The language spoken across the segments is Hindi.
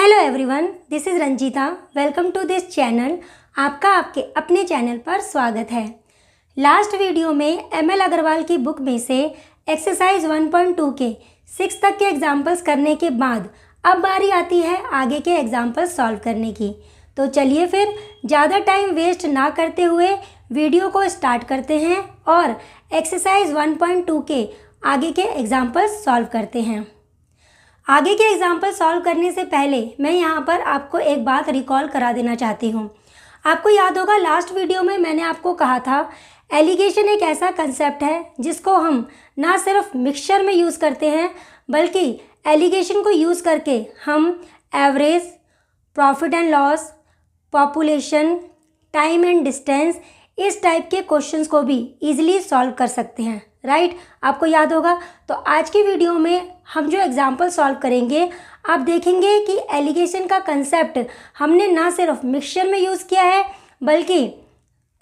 Hello everyone, this is Ranjita. Welcome to this channel. आपका आपके अपने चैनल पर स्वागत है। लास्ट वीडियो में एमएल अग्रवाल की बुक में से एक्सरसाइज 1.2 के 6 तक के एग्जाम्पल्स करने के बाद अब बारी आती है आगे के एग्जाम्पल्स सॉल्व करने की। तो चलिए फिर ज़्यादा टाइम वेस्ट ना करते हुए वीडियो को स्टार्ट करते हैं और एक्सरसाइज 1.2 के आगे के एग्जाम्पल्स सॉल्व करते हैं। आगे के एग्जाम्पल सॉल्व करने से पहले मैं यहाँ पर आपको एक बात रिकॉल करा देना चाहती हूँ। आपको याद होगा लास्ट वीडियो में मैंने आपको कहा था एलिगेशन एक ऐसा कंसेप्ट है जिसको हम ना सिर्फ मिक्सचर में यूज़ करते हैं बल्कि एलिगेशन को यूज़ करके हम average, profit and loss, population, time and distance इस टाइप के क्वेश्चंस को भी इजीली सॉल्व कर सकते हैं। राइट, आपको याद होगा। तो आज की वीडियो में हम जो एग्जाम्पल सॉल्व करेंगे आप देखेंगे कि एलिगेशन का कंसेप्ट हमने ना सिर्फ मिक्सचर में यूज़ किया है बल्कि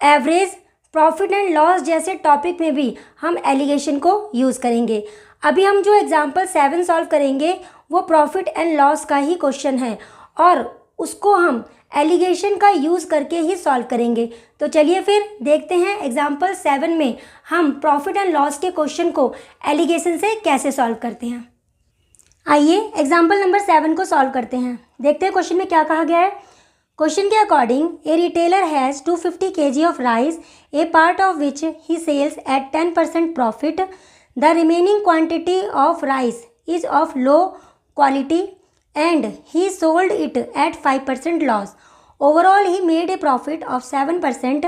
एवरेज, प्रॉफिट एंड लॉस जैसे टॉपिक में भी हम एलिगेशन को यूज़ करेंगे। अभी हम जो एग्जाम्पल 7 सॉल्व करेंगे वो प्रॉफिट एंड लॉस का ही क्वेश्चन है और उसको हम एलिगेशन का यूज़ करके ही सॉल्व करेंगे। तो चलिए फिर देखते हैं एग्जाम्पल 7 में हम प्रॉफिट एंड लॉस के क्वेश्चन को एलिगेशन से कैसे सॉल्व करते हैं। आइए एग्जाम्पल नंबर 7 को सॉल्व करते हैं। देखते हैं क्वेश्चन में क्या कहा गया है। क्वेश्चन के according a retailer has 250 kg of rice, a part of which he sells at 10% profit. The remaining quantity of rice is of low quality and he sold it at 5% loss. Overall, he made a profit of 7%.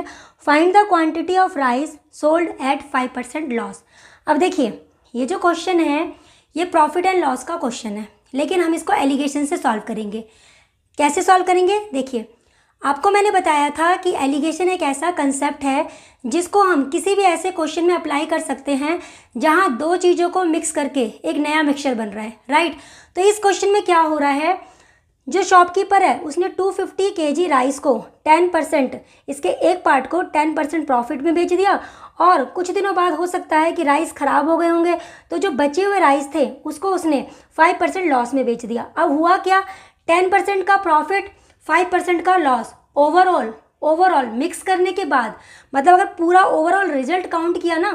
Find the quantity of rice sold at 5% loss. अब देखिए ये जो क्वेश्चन है ये प्रॉफिट एंड लॉस का क्वेश्चन है, लेकिन हम इसको एलिगेशन से सॉल्व करेंगे। कैसे सॉल्व करेंगे? देखिए, आपको मैंने बताया था कि एलिगेशन एक ऐसा कंसेप्ट है जिसको हम किसी भी ऐसे क्वेश्चन में अप्लाई कर सकते हैं जहां दो चीज़ों को मिक्स करके एक नया मिक्सचर बन रहा है। राइट, तो इस क्वेश्चन में क्या हो रहा है, जो शॉपकीपर है उसने 250 kg राइस को 10%, इसके एक पार्ट को 10% प्रॉफिट में बेच दिया और कुछ दिनों बाद हो सकता है कि राइस ख़राब हो गए होंगे तो जो बचे हुए राइस थे उसको उसने 5% लॉस में बेच दिया। अब हुआ क्या, 10% का प्रॉफिट, 5% का लॉस, ओवरऑल मिक्स करने के बाद, मतलब अगर पूरा ओवरऑल रिजल्ट काउंट किया ना,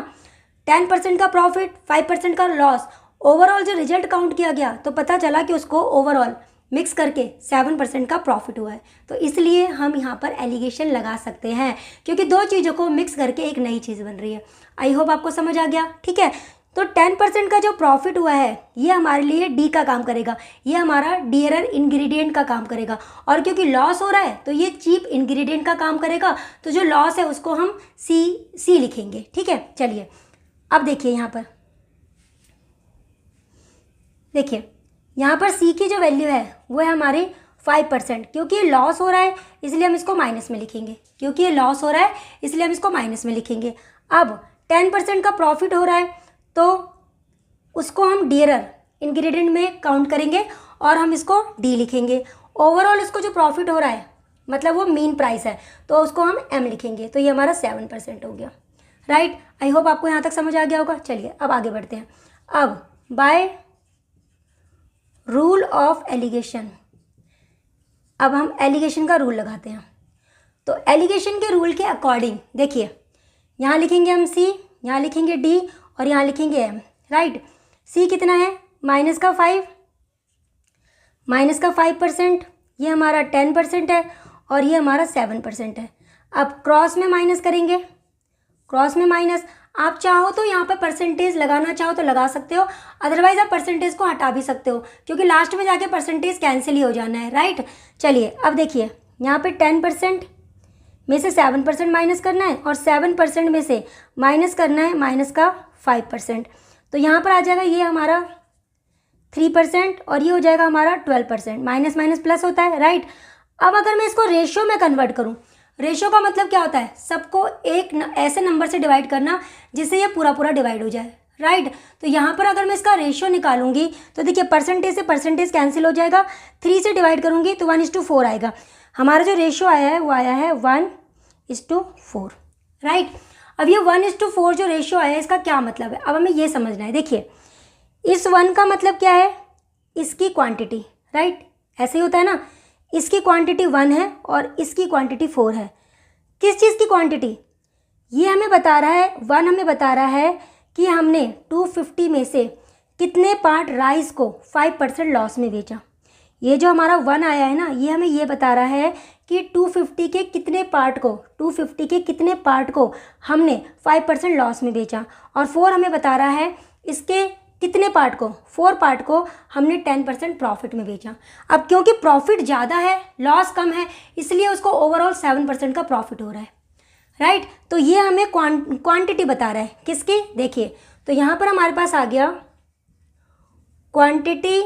10% का प्रॉफिट, 5% का लॉस, ओवरऑल जो रिजल्ट काउंट किया गया तो पता चला कि उसको ओवरऑल मिक्स करके 7% का प्रॉफिट हुआ है। तो इसलिए हम यहाँ पर एलिगेशन लगा सकते हैं क्योंकि दो चीज़ों को मिक्स करके एक नई चीज़ बन रही है। आई होप आपको समझ आ गया। ठीक है, तो 10% का जो प्रॉफिट हुआ है ये हमारे लिए डी का काम करेगा, ये हमारा डियरर इंग्रेडिएंट का काम करेगा। और क्योंकि लॉस हो रहा है तो ये चीप इंग्रेडिएंट का काम करेगा, तो जो लॉस है उसको हम सी लिखेंगे। ठीक है, चलिए अब देखिए यहाँ पर सी की जो वैल्यू है वो है हमारी 5%। क्योंकि ये लॉस हो रहा है इसलिए हम इसको माइनस में लिखेंगे। अब 10% का प्रॉफिट हो रहा है तो उसको हम डियरर इंग्रेडिएंट में काउंट करेंगे और हम इसको डी लिखेंगे। ओवरऑल इसको जो प्रॉफिट हो रहा है मतलब वो मीन प्राइस है तो उसको हम एम लिखेंगे। तो ये हमारा 7% हो गया। राइट, आई होप आपको यहाँ तक समझ आ गया होगा। चलिए अब आगे बढ़ते हैं। अब बाय रूल ऑफ एलिगेशन, अब हम एलिगेशन का रूल लगाते हैं। तो एलिगेशन के रूल के अकॉर्डिंग देखिए, यहाँ लिखेंगे हम सी, यहाँ लिखेंगे डी और यहाँ लिखेंगे एम। राइट, सी कितना है, माइनस का 5%, ये हमारा 10% है और ये हमारा 7% है। अब क्रॉस में माइनस करेंगे, क्रॉस में माइनस, आप चाहो तो यहाँ पर परसेंटेज लगाना चाहो तो लगा सकते हो, अदरवाइज आप परसेंटेज को हटा भी सकते हो क्योंकि लास्ट में जाके परसेंटेज कैंसिल ही हो जाना है। राइट, चलिए अब देखिए यहाँ पे 10% में से 7% माइनस करना है और 7% में से माइनस करना है माइनस का 5%। तो यहाँ पर आ जाएगा ये हमारा 3% और ये हो जाएगा हमारा 12%। माइनस माइनस प्लस होता है। राइट, अब अगर मैं इसको रेशियो में कन्वर्ट करूँ, रेशियो का मतलब क्या होता है, सबको एक ऐसे नंबर से डिवाइड करना जिससे ये पूरा डिवाइड हो जाए। राइट, तो यहाँ पर अगर मैं इसका रेशियो निकालूंगी तो देखिए परसेंटेज से परसेंटेज कैंसिल हो जाएगा, 3 से डिवाइड करूँगी तो 1:4 आएगा। हमारा जो रेशियो आया है वो आया है 1:4। राइट, अब ये 1:4 जो रेशियो आया है इसका क्या मतलब है, अब हमें ये समझना है। देखिए इस 1 का मतलब क्या है, इसकी क्वांटिटी। राइट, ऐसे ही होता है ना, इसकी क्वांटिटी 1 है और इसकी क्वांटिटी 4 है। किस चीज़ की क्वांटिटी? ये हमें बता रहा है, 1 हमें बता रहा है कि हमने 250 में से कितने पार्ट राइस को 5% लॉस में बेचा। ये जो हमारा 1 आया है ना, ये हमें ये बता रहा है कि 250 के कितने पार्ट को हमने 5% लॉस में बेचा। और 4 हमें बता रहा है इसके कितने पार्ट को, 4 पार्ट को हमने 10% प्रॉफिट में बेचा। अब क्योंकि प्रॉफिट ज़्यादा है, लॉस कम है, इसलिए उसको ओवरऑल 7% का प्रॉफिट हो रहा है, राइट। तो ये हमें क्वांटिटी बता रहा है किसकी? देखिए, तो यहाँ पर हमारे पास आ गया quantity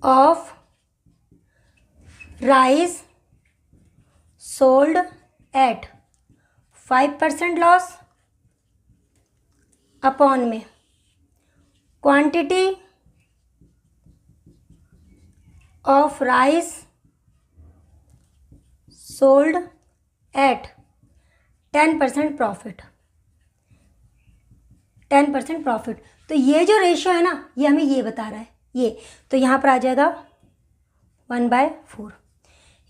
of rice sold at 5% loss upon में quantity of rice sold at 10% profit, 10% profit. तो ये जो रेशियो है ना, ये हमें ये बता रहा है, ये तो यहाँ पर आ जाएगा 1/4।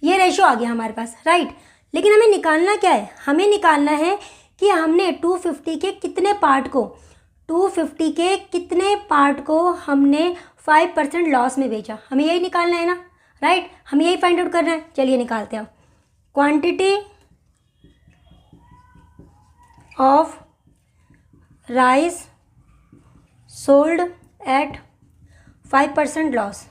ये रेशियो आ गया हमारे पास, राइट। लेकिन हमें निकालना क्या है? हमें निकालना है कि हमने 250 के कितने पार्ट को हमने 5% लॉस में बेचा। हमें यही निकालना है ना, राइट। हमें यही फाइंड आउट करना है। चलिए निकालते हैं। Quantity of rice sold at 5% loss.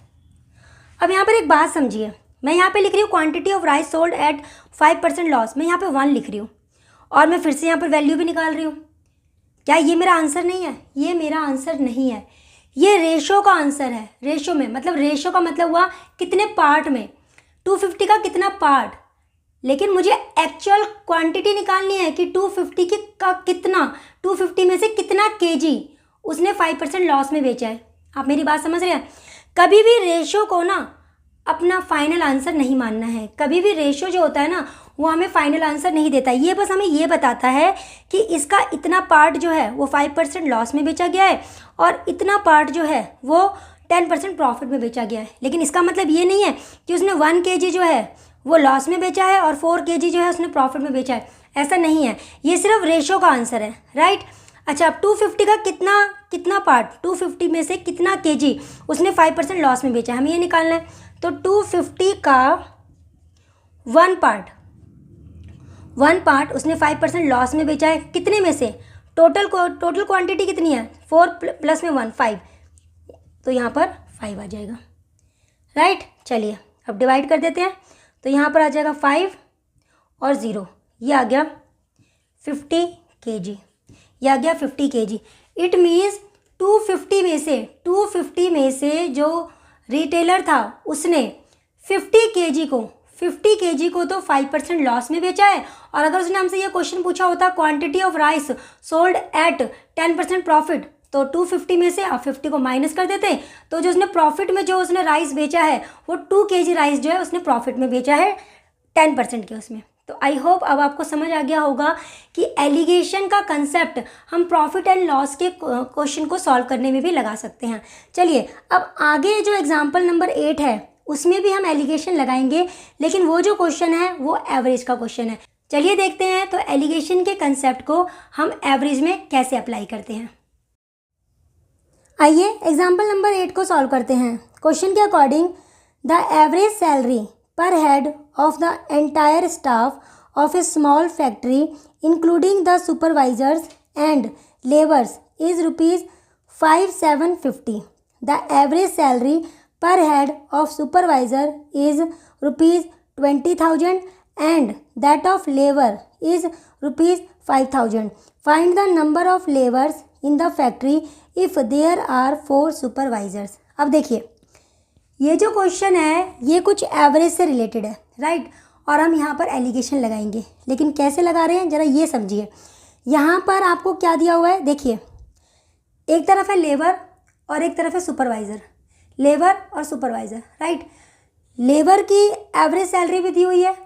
अब यहाँ पर एक बात समझिए, मैं यहाँ पे लिख रही हूँ quantity of rice sold at 5% loss, मैं यहाँ पे 1 लिख रही हूँ और मैं फिर से यहाँ पर वैल्यू भी निकाल रही हूँ। क्या ये मेरा आंसर नहीं है? ये मेरा आंसर नहीं है, ये रेशो का आंसर है। रेशो में मतलब, रेशो का मतलब हुआ कितने पार्ट में, 250 का कितना पार्ट। लेकिन मुझे एक्चुअल क्वांटिटी निकालनी है कि 250 का कितना, 250 में से कितना केजी उसने 5% लॉस में बेचा है। आप मेरी बात समझ रहे हैं? कभी भी रेशो को ना अपना फाइनल आंसर नहीं मानना है। कभी भी रेशो जो होता है ना, वो हमें फाइनल आंसर नहीं देता। ये बस हमें ये बताता है कि इसका इतना पार्ट जो है वो 5% लॉस में बेचा गया है और इतना पार्ट जो है वो 10% प्रॉफिट में बेचा गया है। लेकिन इसका मतलब ये नहीं है कि उसने 1 kg जो है वो लॉस में बेचा है और 4 kg जो है उसने प्रॉफिट में बेचा है, ऐसा नहीं है। ये सिर्फ रेशो का आंसर है, राइट। अच्छा, अब 250 का कितना पार्ट, 250 में से कितना केजी उसने 5% लॉस में बेचा है, हमें ये निकालना है। तो 250 का 1 पार्ट उसने 5% लॉस में बेचा है, कितने में से? टोटल क्वांटिटी कितनी है? 4 प्लस में 1, 5। तो यहाँ पर 5 आ जाएगा, राइट। चलिए अब डिवाइड कर देते हैं। तो यहाँ पर आ जाएगा 5 और 0, ये आ गया 50 kg, ये आ गया 50 kg। इट मीन्स 250 में से जो रिटेलर था उसने 50 kg को तो 5% लॉस में बेचा है। और अगर उसने हमसे ये क्वेश्चन पूछा होता quantity of rice sold at 10% profit, तो 250 में से आप 50 को माइनस कर देते, तो जो उसने प्रॉफिट में जो उसने राइस बेचा है वो 2 kg राइस जो है उसने प्रॉफिट में बेचा है 10% के उसमें। तो आई होप अब आपको समझ आ गया होगा कि एलिगेशन का कंसेप्ट हम प्रॉफिट एंड लॉस के क्वेश्चन को सॉल्व करने में भी लगा सकते हैं। चलिए अब आगे जो एग्जाम्पल नंबर 8 है उसमें भी हम एलिगेशन लगाएंगे, लेकिन वो जो क्वेश्चन है वो एवरेज का क्वेश्चन है। चलिए देखते हैं तो एलिगेशन के कंसेप्ट को हम एवरेज में कैसे अप्लाई करते हैं। आइए एग्जाम्पल नंबर 8 को सॉल्व करते हैं। क्वेश्चन के according the average salary per head of the entire staff of a small factory including the supervisors and laborers is rupees 5750. The average salary per head of supervisor is rupees 20,000 and that of labor is rupees 5,000. Find the number of laborers in the factory if there are 4 supervisors. अब देखिए ये जो क्वेश्चन है ये कुछ एवरेज से रिलेटेड है, राइट। और हम यहाँ पर एलिगेशन लगाएंगे, लेकिन कैसे लगा रहे हैं ज़रा ये समझिए। यहाँ पर आपको क्या दिया हुआ है, देखिए एक तरफ है लेबर और एक तरफ है सुपरवाइज़र, लेबर और सुपरवाइज़र, राइट। लेबर की एवरेज सैलरी भी दी हुई है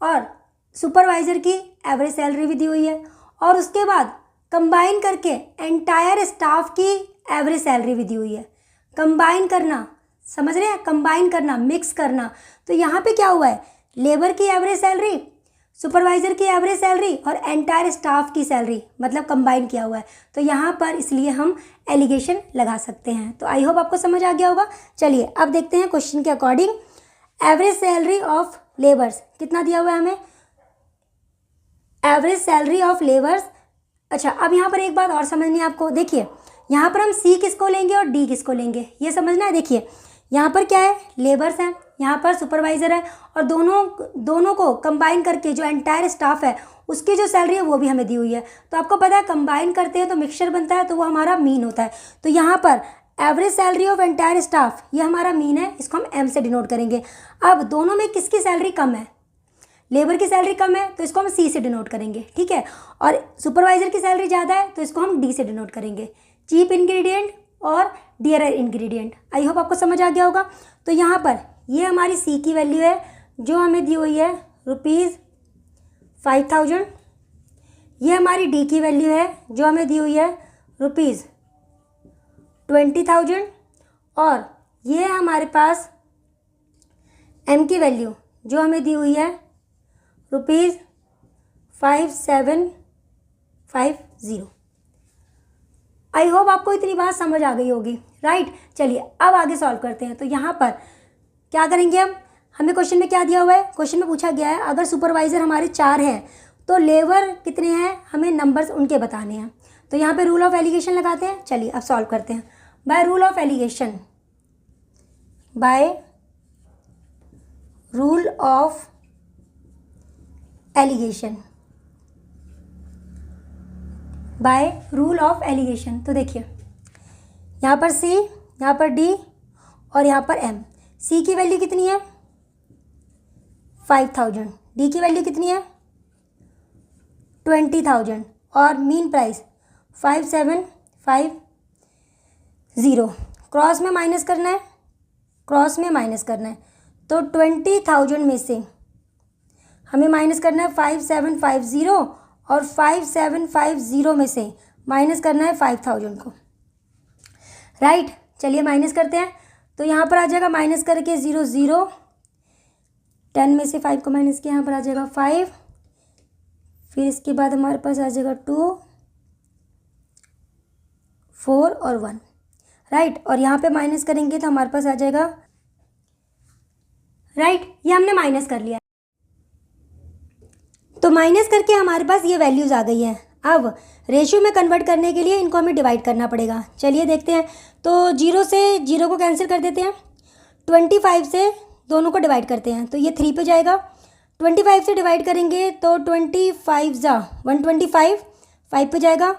और सुपरवाइज़र की एवरेज सैलरी भी दी हुई है, और उसके बाद कंबाइन करके एंटायर स्टाफ की एवरेज सैलरी भी दी हुई है। कंबाइन करना समझ रहे हैं, कंबाइन करना, मिक्स करना। तो यहाँ पे क्या हुआ है, लेबर की एवरेज सैलरी, सुपरवाइजर की एवरेज सैलरी और एंटायर स्टाफ की सैलरी, मतलब कंबाइन किया हुआ है। तो यहाँ पर इसलिए हम एलिगेशन लगा सकते हैं। तो आई होप आपको समझ आ गया होगा। चलिए अब देखते हैं क्वेश्चन के according average salary of labours कितना दिया हुआ है हमें, एवरेज सैलरी ऑफ लेबर्स। अच्छा, अब यहाँ पर एक बात और समझनी है आपको। देखिए यहाँ पर हम सी किसको लेंगे और डी किसको लेंगे, ये समझना है। देखिए यहाँ पर क्या है, लेबर्स हैं, यहाँ पर सुपरवाइजर है, और दोनों को कंबाइन करके जो एंटायर स्टाफ है उसकी जो सैलरी है वो भी हमें दी हुई है। तो आपको पता है कंबाइन करते हैं तो मिक्सचर बनता है, तो वो हमारा मीन होता है। तो यहाँ पर average salary of entire staff ये हमारा मीन है, इसको हम एम से डिनोट करेंगे। अब दोनों में किसकी सैलरी कम है, लेबर की सैलरी कम है तो इसको हम सी से डिनोट करेंगे, ठीक है। और सुपरवाइजर की सैलरी ज़्यादा है तो इसको हम डी से डिनोट करेंगे। चीप इंग्रेडिएंट और डियरर इंग्रेडिएंट। आई होप आपको समझ आ गया होगा। तो यहाँ पर ये हमारी सी की वैल्यू है जो हमें दी हुई है ₹5000। ये हमारी डी की वैल्यू है जो हमें दी हुई है ₹20,000। और ये है हमारे पास एम की वैल्यू जो हमें दी हुई है ₹5750। आई होप आपको इतनी बात समझ आ गई होगी, राइट। चलिए अब आगे सॉल्व करते हैं। तो यहाँ पर क्या करेंगे हम, हमें क्वेश्चन में क्या दिया हुआ है, क्वेश्चन में पूछा गया है अगर सुपरवाइजर हमारे 4 हैं तो लेबर कितने हैं, हमें नंबर्स उनके बताने हैं। तो यहाँ पे रूल ऑफ एलिगेशन लगाते हैं। चलिए अब सॉल्व करते हैं। By rule of alligation, by rule of alligation, by rule of alligation. तो देखिए यहाँ पर सी, यहाँ पर डी और यहाँ पर एम। सी की वैल्यू कितनी है 5000, डी की वैल्यू कितनी है 20,000 और मीन प्राइस 5750। क्रॉस में माइनस करना है, क्रॉस में माइनस करना है। तो 20,000 में से हमें माइनस करना है 5750 और 5750 में से माइनस करना है 5000 को, राइट। चलिए माइनस करते हैं। तो यहाँ पर आ जाएगा माइनस करके 0 0, 10 में से 5 को माइनस किया, यहाँ पर आ जाएगा 5, फिर इसके बाद हमारे पास आ जाएगा 2 4 और 1, राइट। और यहाँ पे माइनस करेंगे तो हमारे पास आ जाएगा, राइट। ये हमने माइनस कर लिया। तो माइनस करके हमारे पास ये वैल्यूज़ आ गई हैं। अब रेशियो में कन्वर्ट करने के लिए इनको हमें डिवाइड करना पड़ेगा। चलिए देखते हैं। तो 0 से 0 को कैंसिल कर देते हैं, 25 से दोनों को डिवाइड करते हैं तो ये 3 पे जाएगा। 25 से डिवाइड करेंगे तो 25 जा 125, 5 पे जाएगा,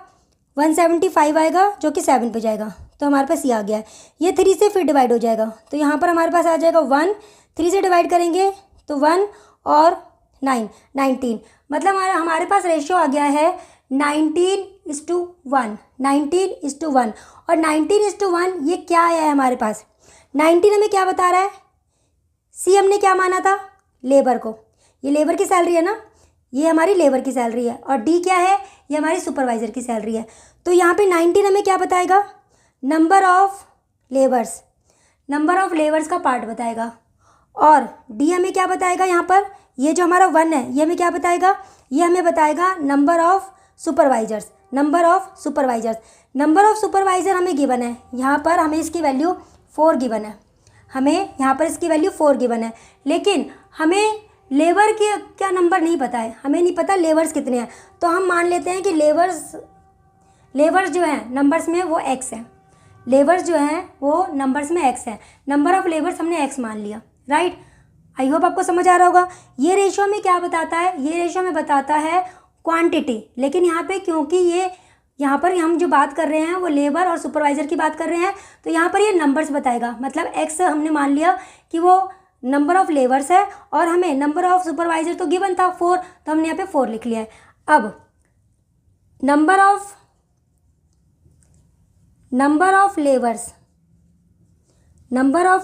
175 आएगा जो कि 7 पे जाएगा। तो हमारे पास ये आ गया है। ये 3 से फिर डिवाइड हो जाएगा तो यहाँ पर हमारे पास आ जाएगा 1, 3 से डिवाइड करेंगे तो 1 और 9, 19। मतलब हमारे पास रेशियो आ गया है 19:1, 19:1। और 19:1 ये क्या आया है हमारे पास, 19 हमें क्या बता रहा है, सी हमने क्या माना था, लेबर को। ये लेबर की सैलरी है ना, ये हमारी लेबर की सैलरी है। और डी क्या है, ये हमारी सुपरवाइजर की सैलरी है। तो यहाँ पे 19 हमें क्या बताएगा, number of labours, number of labours का पार्ट बताएगा। और डी हमें क्या बताएगा, यहाँ पर ये जो हमारा 1 है ये हमें क्या बताएगा, ये हमें बताएगा number of supervisors, number of supervisors. Number of supervisor हमें गिवन है, यहाँ पर हमें इसकी वैल्यू 4 गिवन है, हमें यहाँ पर इसकी वैल्यू 4 गिवन है। लेकिन हमें लेबर के क्या नंबर नहीं पता है, हमें नहीं पता लेबर्स कितने हैं। तो हम मान लेते हैं कि लेबर्स जो हैं नंबर्स में वो x है, लेबर्स जो हैं वो नंबर्स में x है। नंबर ऑफ लेबर्स हमने x मान लिया, राइट। आई होप आपको समझ आ रहा होगा। ये रेशियो में क्या बताता है, ये रेशियो में बताता है क्वांटिटी। लेकिन यहाँ पे क्योंकि ये यहाँ पर हम जो बात कर रहे हैं वो लेबर और सुपरवाइजर की बात कर रहे हैं, तो यहाँ पर ये नंबर्स बताएगा। मतलब x हमने मान लिया कि वो नंबर ऑफ लेबर्स है और हमें नंबर ऑफ सुपरवाइजर तो गिवन था 4, तो हमने यहाँ पे 4 लिख लिया है। अब नंबर ऑफ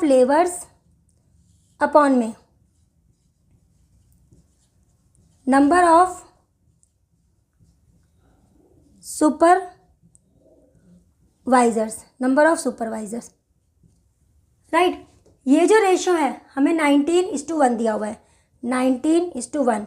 लेबर्स अपॉन में नंबर ऑफ सुपरवाइजर्स, राइट। ये जो रेशो है हमें 19:1 दिया हुआ है, 19:1,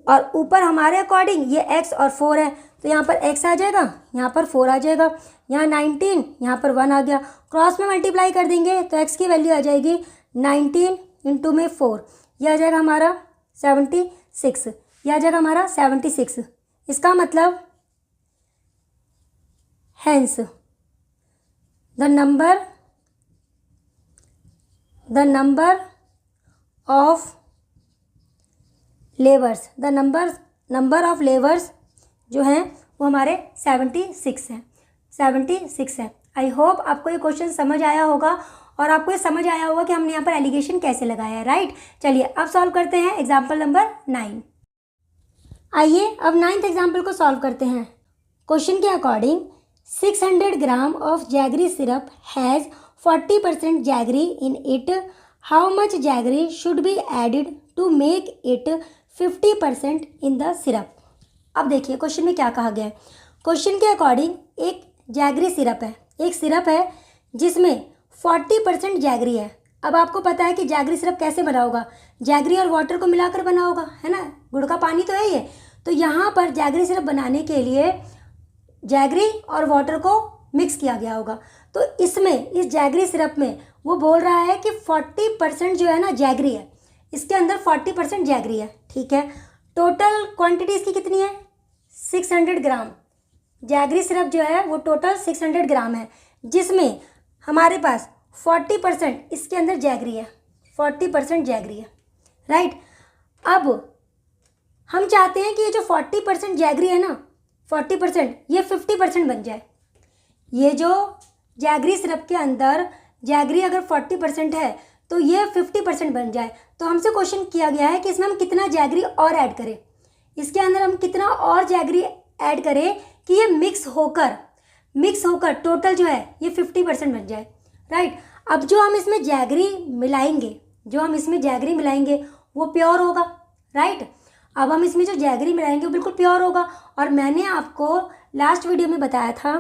और ऊपर हमारे अकॉर्डिंग ये x और 4 है, तो यहाँ पर x आ जाएगा, यहाँ पर 4 आ जाएगा, यहाँ 19, यहाँ पर 1 आ गया। क्रॉस में मल्टीप्लाई कर देंगे तो x की वैल्यू आ जाएगी 19 इंटू में 4, यह आ जाएगा हमारा 76, यह आ जाएगा हमारा 76। इसका मतलब hence the number of levers, number of levers जो हैं वो हमारे 76 हैं, 76 है। आई होप आपको ये क्वेश्चन समझ आया होगा और आपको ये समझ आया होगा कि हमने यहाँ पर एलिगेशन कैसे लगाया है, राइट। चलिए अब सॉल्व करते हैं एग्जाम्पल नंबर 9। आइए अब 9th एग्जाम्पल को सॉल्व करते हैं। क्वेश्चन के according 600 gram of jaggery syrup has 40% jaggery in it, how much jaggery should be added to make it 50% in the syrup. अब देखिए क्वेश्चन में क्या कहा गया है। क्वेश्चन के अकॉर्डिंग एक जैगरी सिरप है, एक सिरप है जिसमें 40% जैगरी है। अब आपको पता है कि जैगरी सिरप कैसे बना होगा, जैगरी और वाटर को मिलाकर बना होगा, है ना, गुड़ का पानी तो है ये। तो यहाँ पर जैगरी सिरप बनाने के लिए जैगरी और वाटर को मिक्स किया गया होगा। तो इसमें इस जैगरी सिरप में वो बोल रहा है कि 40% जो है ना जैगरी है, इसके अंदर 40% जैगरी है, ठीक है। टोटल क्वांटिटी इसकी कितनी है, 600 ग्राम। जैगरी सिरप जो है वो टोटल 600 ग्राम है, जिसमें हमारे पास 40% इसके अंदर जैगरी है, 40% जैगरी है, राइट। अब हम चाहते हैं कि ये जो 40% जैगरी है ना, 40% ये 50% बन जाए। ये जो जैगरी सिरप के अंदर जैगरी अगर 40% है तो ये 50% बन जाए। तो हमसे क्वेश्चन किया गया है कि इसमें हम कितना जैगरी और ऐड करें, इसके अंदर हम कितना और जैगरी ऐड करें कि ये मिक्स होकर टोटल जो है ये 50% बन जाए, राइट। अब जो हम इसमें जैगरी मिलाएंगे वो प्योर होगा, राइट। अब हम इसमें जो जैगरी मिलाएंगे वो बिल्कुल प्योर होगा। और मैंने आपको लास्ट वीडियो में बताया था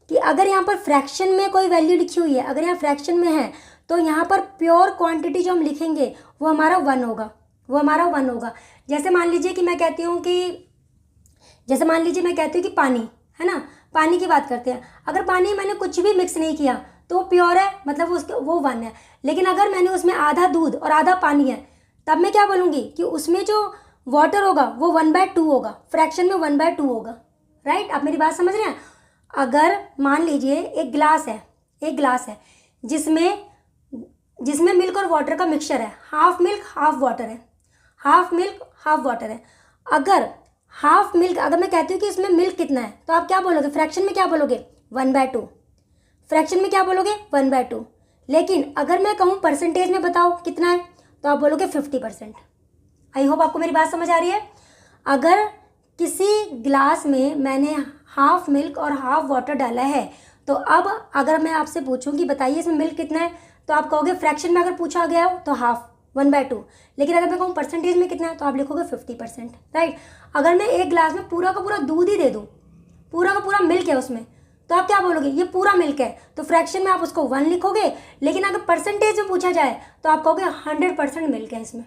कि अगर यहाँ पर फ्रैक्शन में कोई वैल्यू लिखी हुई है, अगर यहाँ फ्रैक्शन में है तो यहाँ पर प्योर क्वांटिटी जो हम लिखेंगे वो हमारा 1 होगा, जैसे मान लीजिए मैं कहती हूँ कि पानी है ना, पानी की बात करते हैं। अगर पानी मैंने कुछ भी मिक्स नहीं किया तो वो प्योर है, मतलब वो 1 है। लेकिन अगर मैंने उसमें आधा दूध और आधा पानी है, तब मैं क्या बोलूँगी कि उसमें जो वाटर होगा वो 1/2 होगा, फ्रैक्शन में 1/2 होगा, राइट। आप मेरी बात समझ रहे हैं। अगर मान लीजिए एक ग्लास है जिसमें मिल्क और वाटर का मिक्सचर है, हाफ मिल्क हाफ वाटर है। अगर हाफ मिल्क, अगर मैं कहती हूँ कि इसमें मिल्क कितना है, तो आप क्या बोलोगे, फ्रैक्शन में क्या बोलोगे, 1/2, फ्रैक्शन में क्या बोलोगे 1/2। लेकिन अगर मैं कहूँ परसेंटेज में बताओ कितना है, तो आप बोलोगे 50%। आई होप आपको मेरी बात समझ आ रही है। अगर किसी ग्लास में मैंने हाफ मिल्क और हाफ वाटर डाला है, तो अब अगर मैं आपसे पूछूं कि बताइए इसमें मिल्क कितना है, तो आप कहोगे, फ्रैक्शन में अगर पूछा गया हो तो हाफ, 1/2। लेकिन अगर मैं कहूँ परसेंटेज में कितना है, तो आप लिखोगे 50%, राइट। अगर मैं एक ग्लास में पूरा का पूरा दूध ही दे दूँ, पूरा का पूरा मिल्क है उसमें, तो आप क्या बोलोगे, ये पूरा मिल्क है, तो फ्रैक्शन में आप उसको 1 लिखोगे। लेकिन अगर परसेंटेज में पूछा जाए तो आप कहोगे 100% मिल्क है, इसमें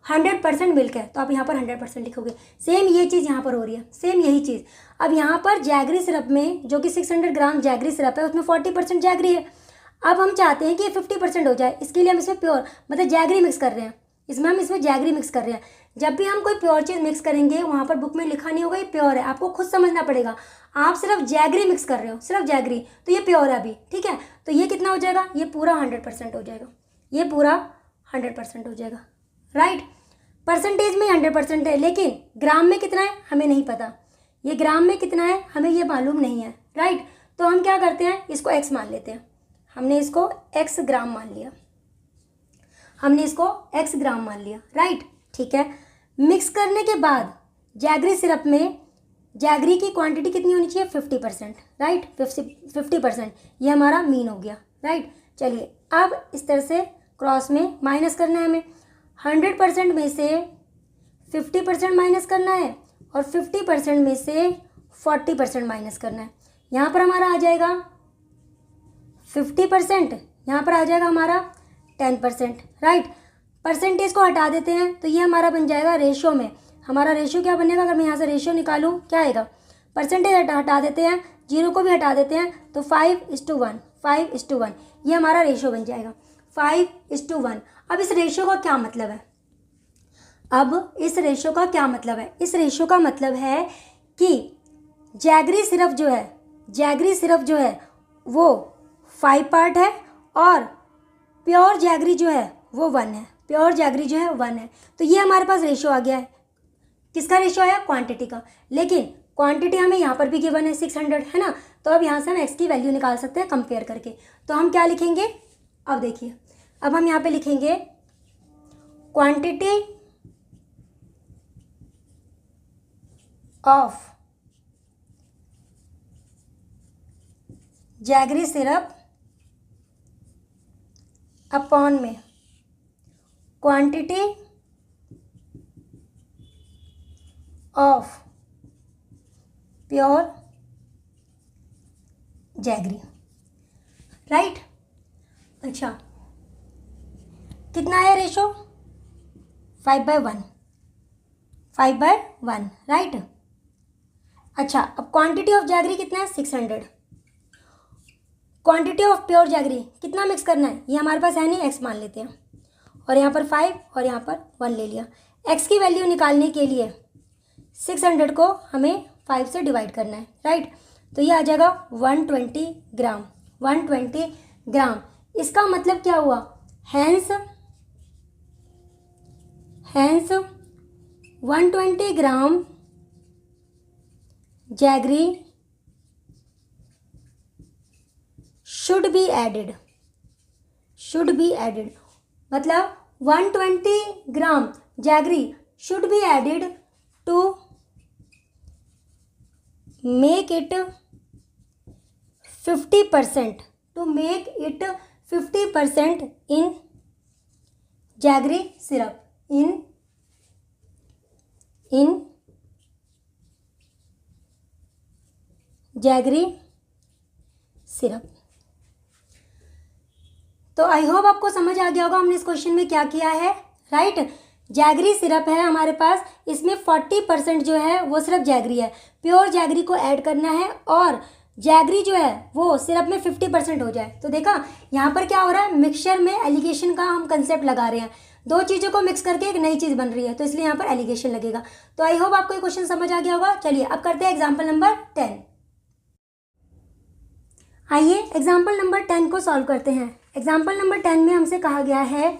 100% मिल्क है, तो आप यहाँ पर 100% लिखोगे। सेम ये चीज़ यहाँ पर हो रही है, सेम यही चीज़। अब यहाँ पर जैगरी सिरप में, जो कि 600 ग्राम जैगरी सिरप है, उसमें 40% जैगरी है। अब हम चाहते हैं कि ये 50% हो जाए, इसके लिए हम इसमें प्योर मतलब जैगरी मिक्स कर रहे हैं, इसमें जैगरी मिक्स कर रहे हैं। जब भी हम कोई प्योर चीज़ मिक्स करेंगे, वहाँ पर बुक में लिखा नहीं होगा ये प्योर है, आपको खुद समझना पड़ेगा। आप सिर्फ जैगरी मिक्स कर रहे हो, सिर्फ जैगरी, तो ये प्योर है अभी, ठीक है। तो ये कितना हो जाएगा, ये पूरा 100% हो जाएगा, ये पूरा 100% हो जाएगा, राइट। परसेंटेज में 100% है, लेकिन ग्राम में कितना है हमें नहीं पता, ये ग्राम में कितना है हमें ये मालूम नहीं है, राइट। तो हम क्या करते हैं, इसको x मान लेते हैं। हमने इसको x ग्राम मान लिया, राइट, ठीक है। मिक्स करने के बाद जैगरी सिरप में जैगरी की क्वांटिटी कितनी होनी चाहिए, 50%, राइट, 50%। ये हमारा मीन हो गया, राइट। चलिए अब इस तरह से क्रॉस में माइनस करना है हमें, 100% में से 50% माइनस करना है और 50% में से 40% माइनस करना है। यहाँ पर हमारा आ जाएगा 50%, यहाँ पर आ जाएगा हमारा 10%, राइट। परसेंटेज को हटा देते हैं तो ये हमारा बन जाएगा रेशो में। हमारा रेशो क्या बनेगा, अगर मैं यहाँ से रेशो निकालूँ क्या आएगा, परसेंटेज हटा देते हैं, 0 को भी हटा देते हैं तो 5:1, 5:1 ये हमारा रेशो बन जाएगा, 5:1। अब इस रेशो का क्या मतलब है, इस रेशो का मतलब है कि जैगरी सिरप जो है वो 5 पार्ट है और प्योर जैगरी जो है वो 1 है, तो ये हमारे पास रेशो आ गया है। किसका रेशो आया, क्वांटिटी का। लेकिन क्वांटिटी हमें यहाँ पर भी गिवन है 600, है ना, तो अब यहाँ से हम x की वैल्यू निकाल सकते हैं कंपेयर करके। तो हम क्या लिखेंगे, अब देखिए, अब हम यहाँ पे लिखेंगे quantity of jaggery syrup upon में quantity of pure jaggery, right. अच्छा, कितना है रेशो, 5/1, राइट। अच्छा, अब क्वांटिटी ऑफ जैगरी कितना है, 600। क्वांटिटी ऑफ प्योर जैगरी कितना मिक्स करना है, ये हमारे पास है नहीं, x मान लेते हैं, और यहाँ पर 5 और यहाँ पर 1 ले लिया। x की वैल्यू निकालने के लिए 600 को हमें 5 से डिवाइड करना है, राइट। तो ये आ जाएगा 120 ग्राम, 120 ग्राम। इसका मतलब क्या हुआ, hence 120 gram jaggery should be added, मतलब 120 gram jaggery should be added to make it 50%, in jaggery syrup, in jaggery syrup. तो आई होप आपको समझ आ गया होगा हमने इस क्वेश्चन में क्या किया है, राइट। जैगरी सिरप है हमारे पास, इसमें 40% जो है वो सिर्फ जैगरी है, प्योर जैगरी को ऐड करना है और जैगरी जो है वो सिरप में 50% हो जाए। तो देखा यहाँ पर क्या हो रहा है, मिक्सचर में एलिगेशन का हम कंसेप्ट लगा रहे हैं, 2 चीज़ों को मिक्स करके एक नई चीज़ बन रही है, तो इसलिए यहाँ पर एलिगेशन लगेगा। तो आई होप आपको ये क्वेश्चन समझ आ गया होगा। चलिए अब करते हैं एग्जाम्पल नंबर 10। आइए एग्जाम्पल नंबर 10 को सॉल्व करते हैं। एग्जाम्पल नंबर 10 में हमसे कहा गया है,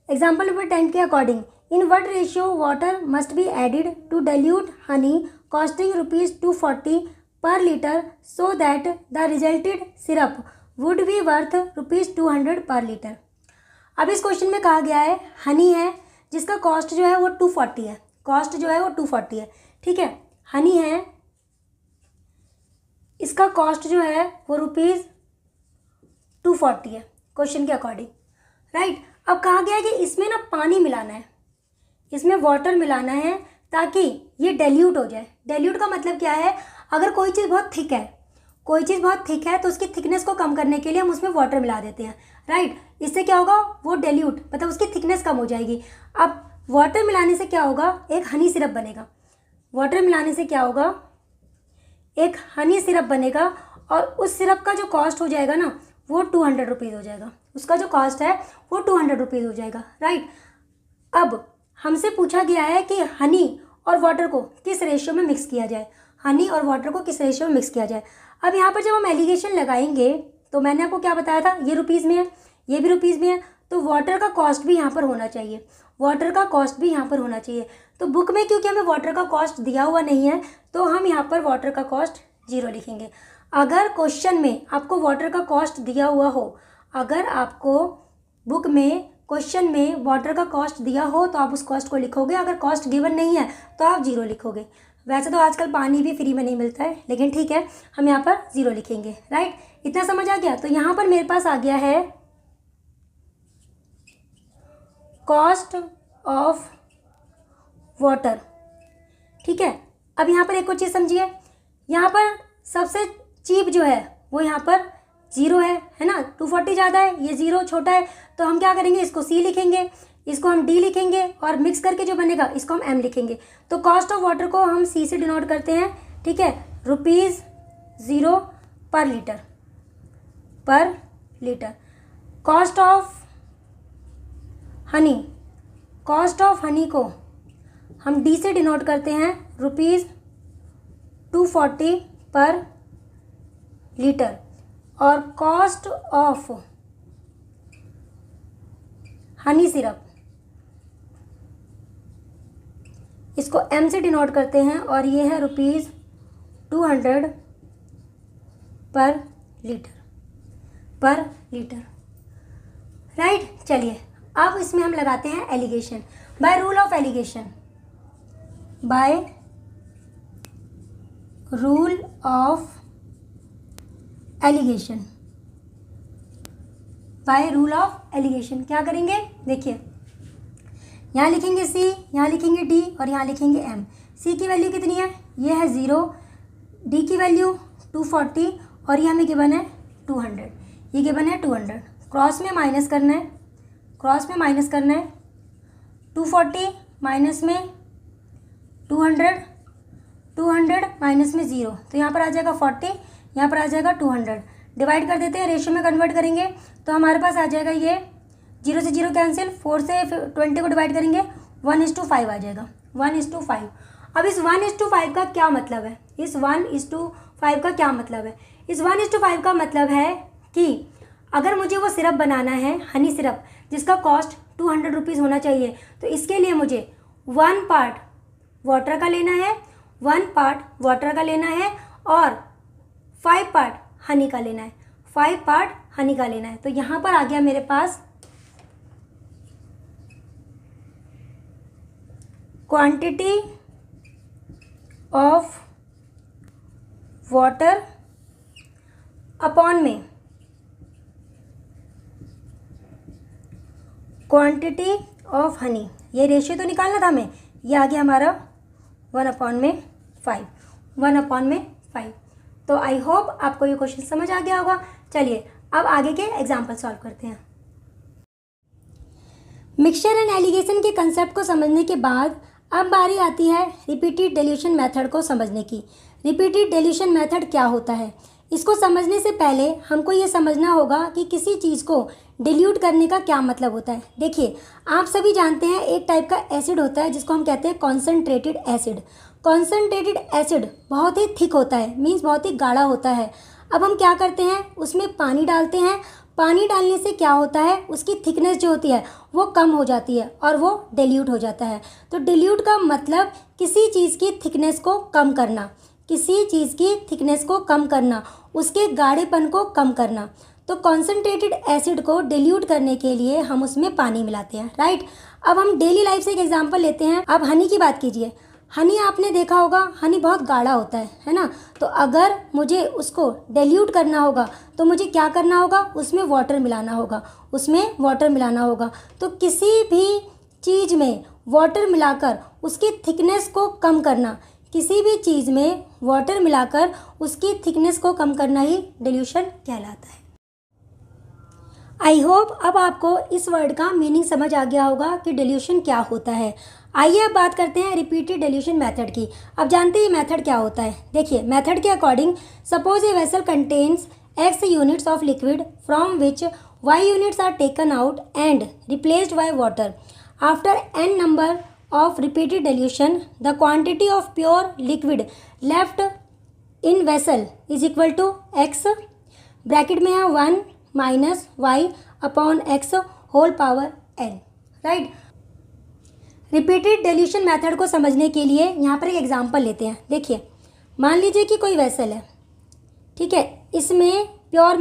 एग्जाम्पल नंबर 10 के according, in what ratio water must be added to dilute honey costing ₹240 per litre so that the resulted syrup would be worth ₹200 per litre. अब इस क्वेश्चन में कहा गया है हनी है जिसका कॉस्ट जो है वो 240 है, ठीक है। हनी है, इसका कॉस्ट जो है वो ₹240 है क्वेश्चन के अकॉर्डिंग, राइट। अब कहा गया है कि इसमें ना पानी मिलाना है, इसमें वाटर मिलाना है ताकि ये डाइल्यूट हो जाए। डाइल्यूट का मतलब क्या है, अगर कोई चीज़ बहुत थिक है तो उसकी थिकनेस को कम करने के लिए हम उसमें वाटर मिला देते हैं, राइट। इससे क्या होगा, वो डाइल्यूट मतलब उसकी थिकनेस कम हो जाएगी। अब वाटर मिलाने से क्या होगा, एक हनी सिरप बनेगा। वाटर मिलाने से क्या होगा, एक हनी सिरप बनेगा और उस सिरप का जो कॉस्ट हो जाएगा ना वो 200 रुपीज़ हो जाएगा, उसका जो कॉस्ट है वो 200 रुपीज़ हो जाएगा, राइट। अब हमसे पूछा गया है कि हनी और वाटर को किस रेशियो में मिक्स किया जाए, अब यहाँ पर जब हम एलिगेशन लगाएंगे तो मैंने आपको क्या बताया था, ये रुपीज़ में है, ये भी रुपीज़ में है, तो वाटर का कॉस्ट भी यहाँ पर होना चाहिए। तो बुक में क्योंकि हमें वाटर का कॉस्ट दिया हुआ नहीं है तो हम यहाँ पर वाटर का कॉस्ट 0 लिखेंगे। अगर क्वेश्चन में आपको वाटर का कॉस्ट दिया हुआ हो, अगर आपको बुक में क्वेश्चन में वाटर का कॉस्ट दिया हो तो आप उस कॉस्ट को लिखोगे, अगर कॉस्ट गिवन नहीं है तो आप 0 लिखोगे। वैसे तो आजकल पानी भी फ्री में नहीं मिलता है, लेकिन ठीक है हम यहाँ पर 0 लिखेंगे, राइट। इतना समझ आ गया। तो यहाँ पर मेरे पास आ गया है कॉस्ट ऑफ वाटर, ठीक है। अब यहाँ पर एक और चीज़ समझिए, यहाँ पर सबसे चीप जो है वो यहाँ पर ज़ीरो है ना, 240 ज़्यादा है, ये ज़ीरो छोटा है, तो हम क्या करेंगे, इसको सी लिखेंगे, इसको हम डी लिखेंगे और मिक्स करके जो बनेगा इसको हम एम लिखेंगे। तो कॉस्ट ऑफ वाटर को हम सी से डिनोट करते हैं, ठीक है, ₹0 पर लीटर। कॉस्ट ऑफ हनी को हम डी से डिनोट करते हैं ₹240 पर लीटर। और कॉस्ट ऑफ हनी सिरप, इसको एम से डिनोट करते हैं और ये है ₹200 पर लीटर। राइट, चलिए अब इसमें हम लगाते हैं alligation. By rule of alligation, क्या करेंगे, देखिए यहाँ लिखेंगे सी, यहाँ लिखेंगे डी और यहाँ लिखेंगे एम। सी की वैल्यू कितनी है, ये है 0, डी की वैल्यू 240 और ये हमें गिवन है 200, ये गिवन है 200। क्रॉस में माइनस करना है, 240 माइनस में 200 माइनस में 0, तो यहाँ पर आ जाएगा 40, यहाँ पर आ जाएगा 200। डिवाइड कर देते हैं, रेशियो में कन्वर्ट करेंगे तो हमारे पास आ जाएगा ये 0 से 0 कैंसिल, 4 से 20 को डिवाइड करेंगे 1:5 आ जाएगा, 1:5। अब इस 1:5 का क्या मतलब है, इस 1:5 का क्या मतलब है, इस 1:5 का मतलब है कि अगर मुझे वो सिरप बनाना है, हनी सिरप, जिसका कॉस्ट 200 रुपीज़ होना चाहिए, तो इसके लिए मुझे 1 पार्ट वाटर का लेना है, 1 पार्ट वाटर का लेना है और 5 पार्ट हनी का लेना है, 5 पार्ट हनी का लेना है। तो यहाँ पर आ गया मेरे पास क्वांटिटी ऑफ वाटर अपॉन में क्वांटिटी ऑफ हनी, ये रेशियो तो निकालना था हमें, ये आ गया हमारा 1/5। तो आई होप आपको ये क्वेश्चन समझ आ गया होगा। चलिए अब आगे के एग्जाम्पल सॉल्व करते हैं। मिक्सचर एंड एलिगेशन के कंसेप्ट को समझने के बाद अब बारी आती है रिपीटेड डिल्यूशन मेथड को समझने की। रिपीटेड डिल्यूशन मेथड क्या होता है, इसको समझने से पहले हमको ये समझना होगा कि किसी चीज़ को डिल्यूट करने का क्या मतलब होता है। देखिए, आप सभी जानते हैं एक टाइप का एसिड होता है जिसको हम कहते हैं कॉन्सेंट्रेटेड एसिड। कॉन्सेंट्रेटेड एसिड बहुत ही थिक होता है, मीन्स बहुत ही गाढ़ा होता है। अब हम क्या करते हैं, उसमें पानी डालते हैं, पानी डालने से क्या होता है, उसकी थिकनेस जो होती है वो कम हो जाती है और वो डिल्यूट हो जाता है। तो डिल्यूट का मतलब किसी चीज़ की थिकनेस को कम करना, किसी चीज़ की थिकनेस को कम करना, उसके गाढ़ेपन को कम करना। तो कॉन्सेंट्रेटेड एसिड को डिल्यूट करने के लिए हम उसमें पानी मिलाते हैं, राइट। अब हम डेली लाइफ से एक एग्जांपल लेते हैं। अब हनी की बात कीजिए, हनी आपने देखा होगा, हनी बहुत गाढ़ा होता है ना। तो अगर मुझे उसको डिल्यूट करना होगा तो मुझे क्या करना होगा, उसमें वाटर मिलाना होगा, तो किसी भी चीज़ में वाटर मिलाकर उसकी थिकनेस को कम करना, किसी भी चीज़ में वाटर मिलाकर उसकी थिकनेस को कम करना ही डिल्यूशन कहलाता है। आई होप अब आपको इस वर्ड का मीनिंग समझ आ गया होगा कि डिल्यूशन क्या होता है। आइए अब बात करते हैं रिपीटेड डिल्यूशन मेथड की। अब जानते हैं ये मेथड क्या होता है। देखिए, मेथड के according suppose a vessel contains x units of liquid from which y units are taken out and replaced by water. After n number of repeated dilution, the quantity of pure liquid left in vessel is equal to x, bracket में है 1 minus y upon x whole power n, right. Repeated dilution method को समझने के लिए यहाँ पर एक एग्जांपल लेते हैं। देखिए, मान लीजिए कि कोई वेसल है, ठीक है, इसमें प्योर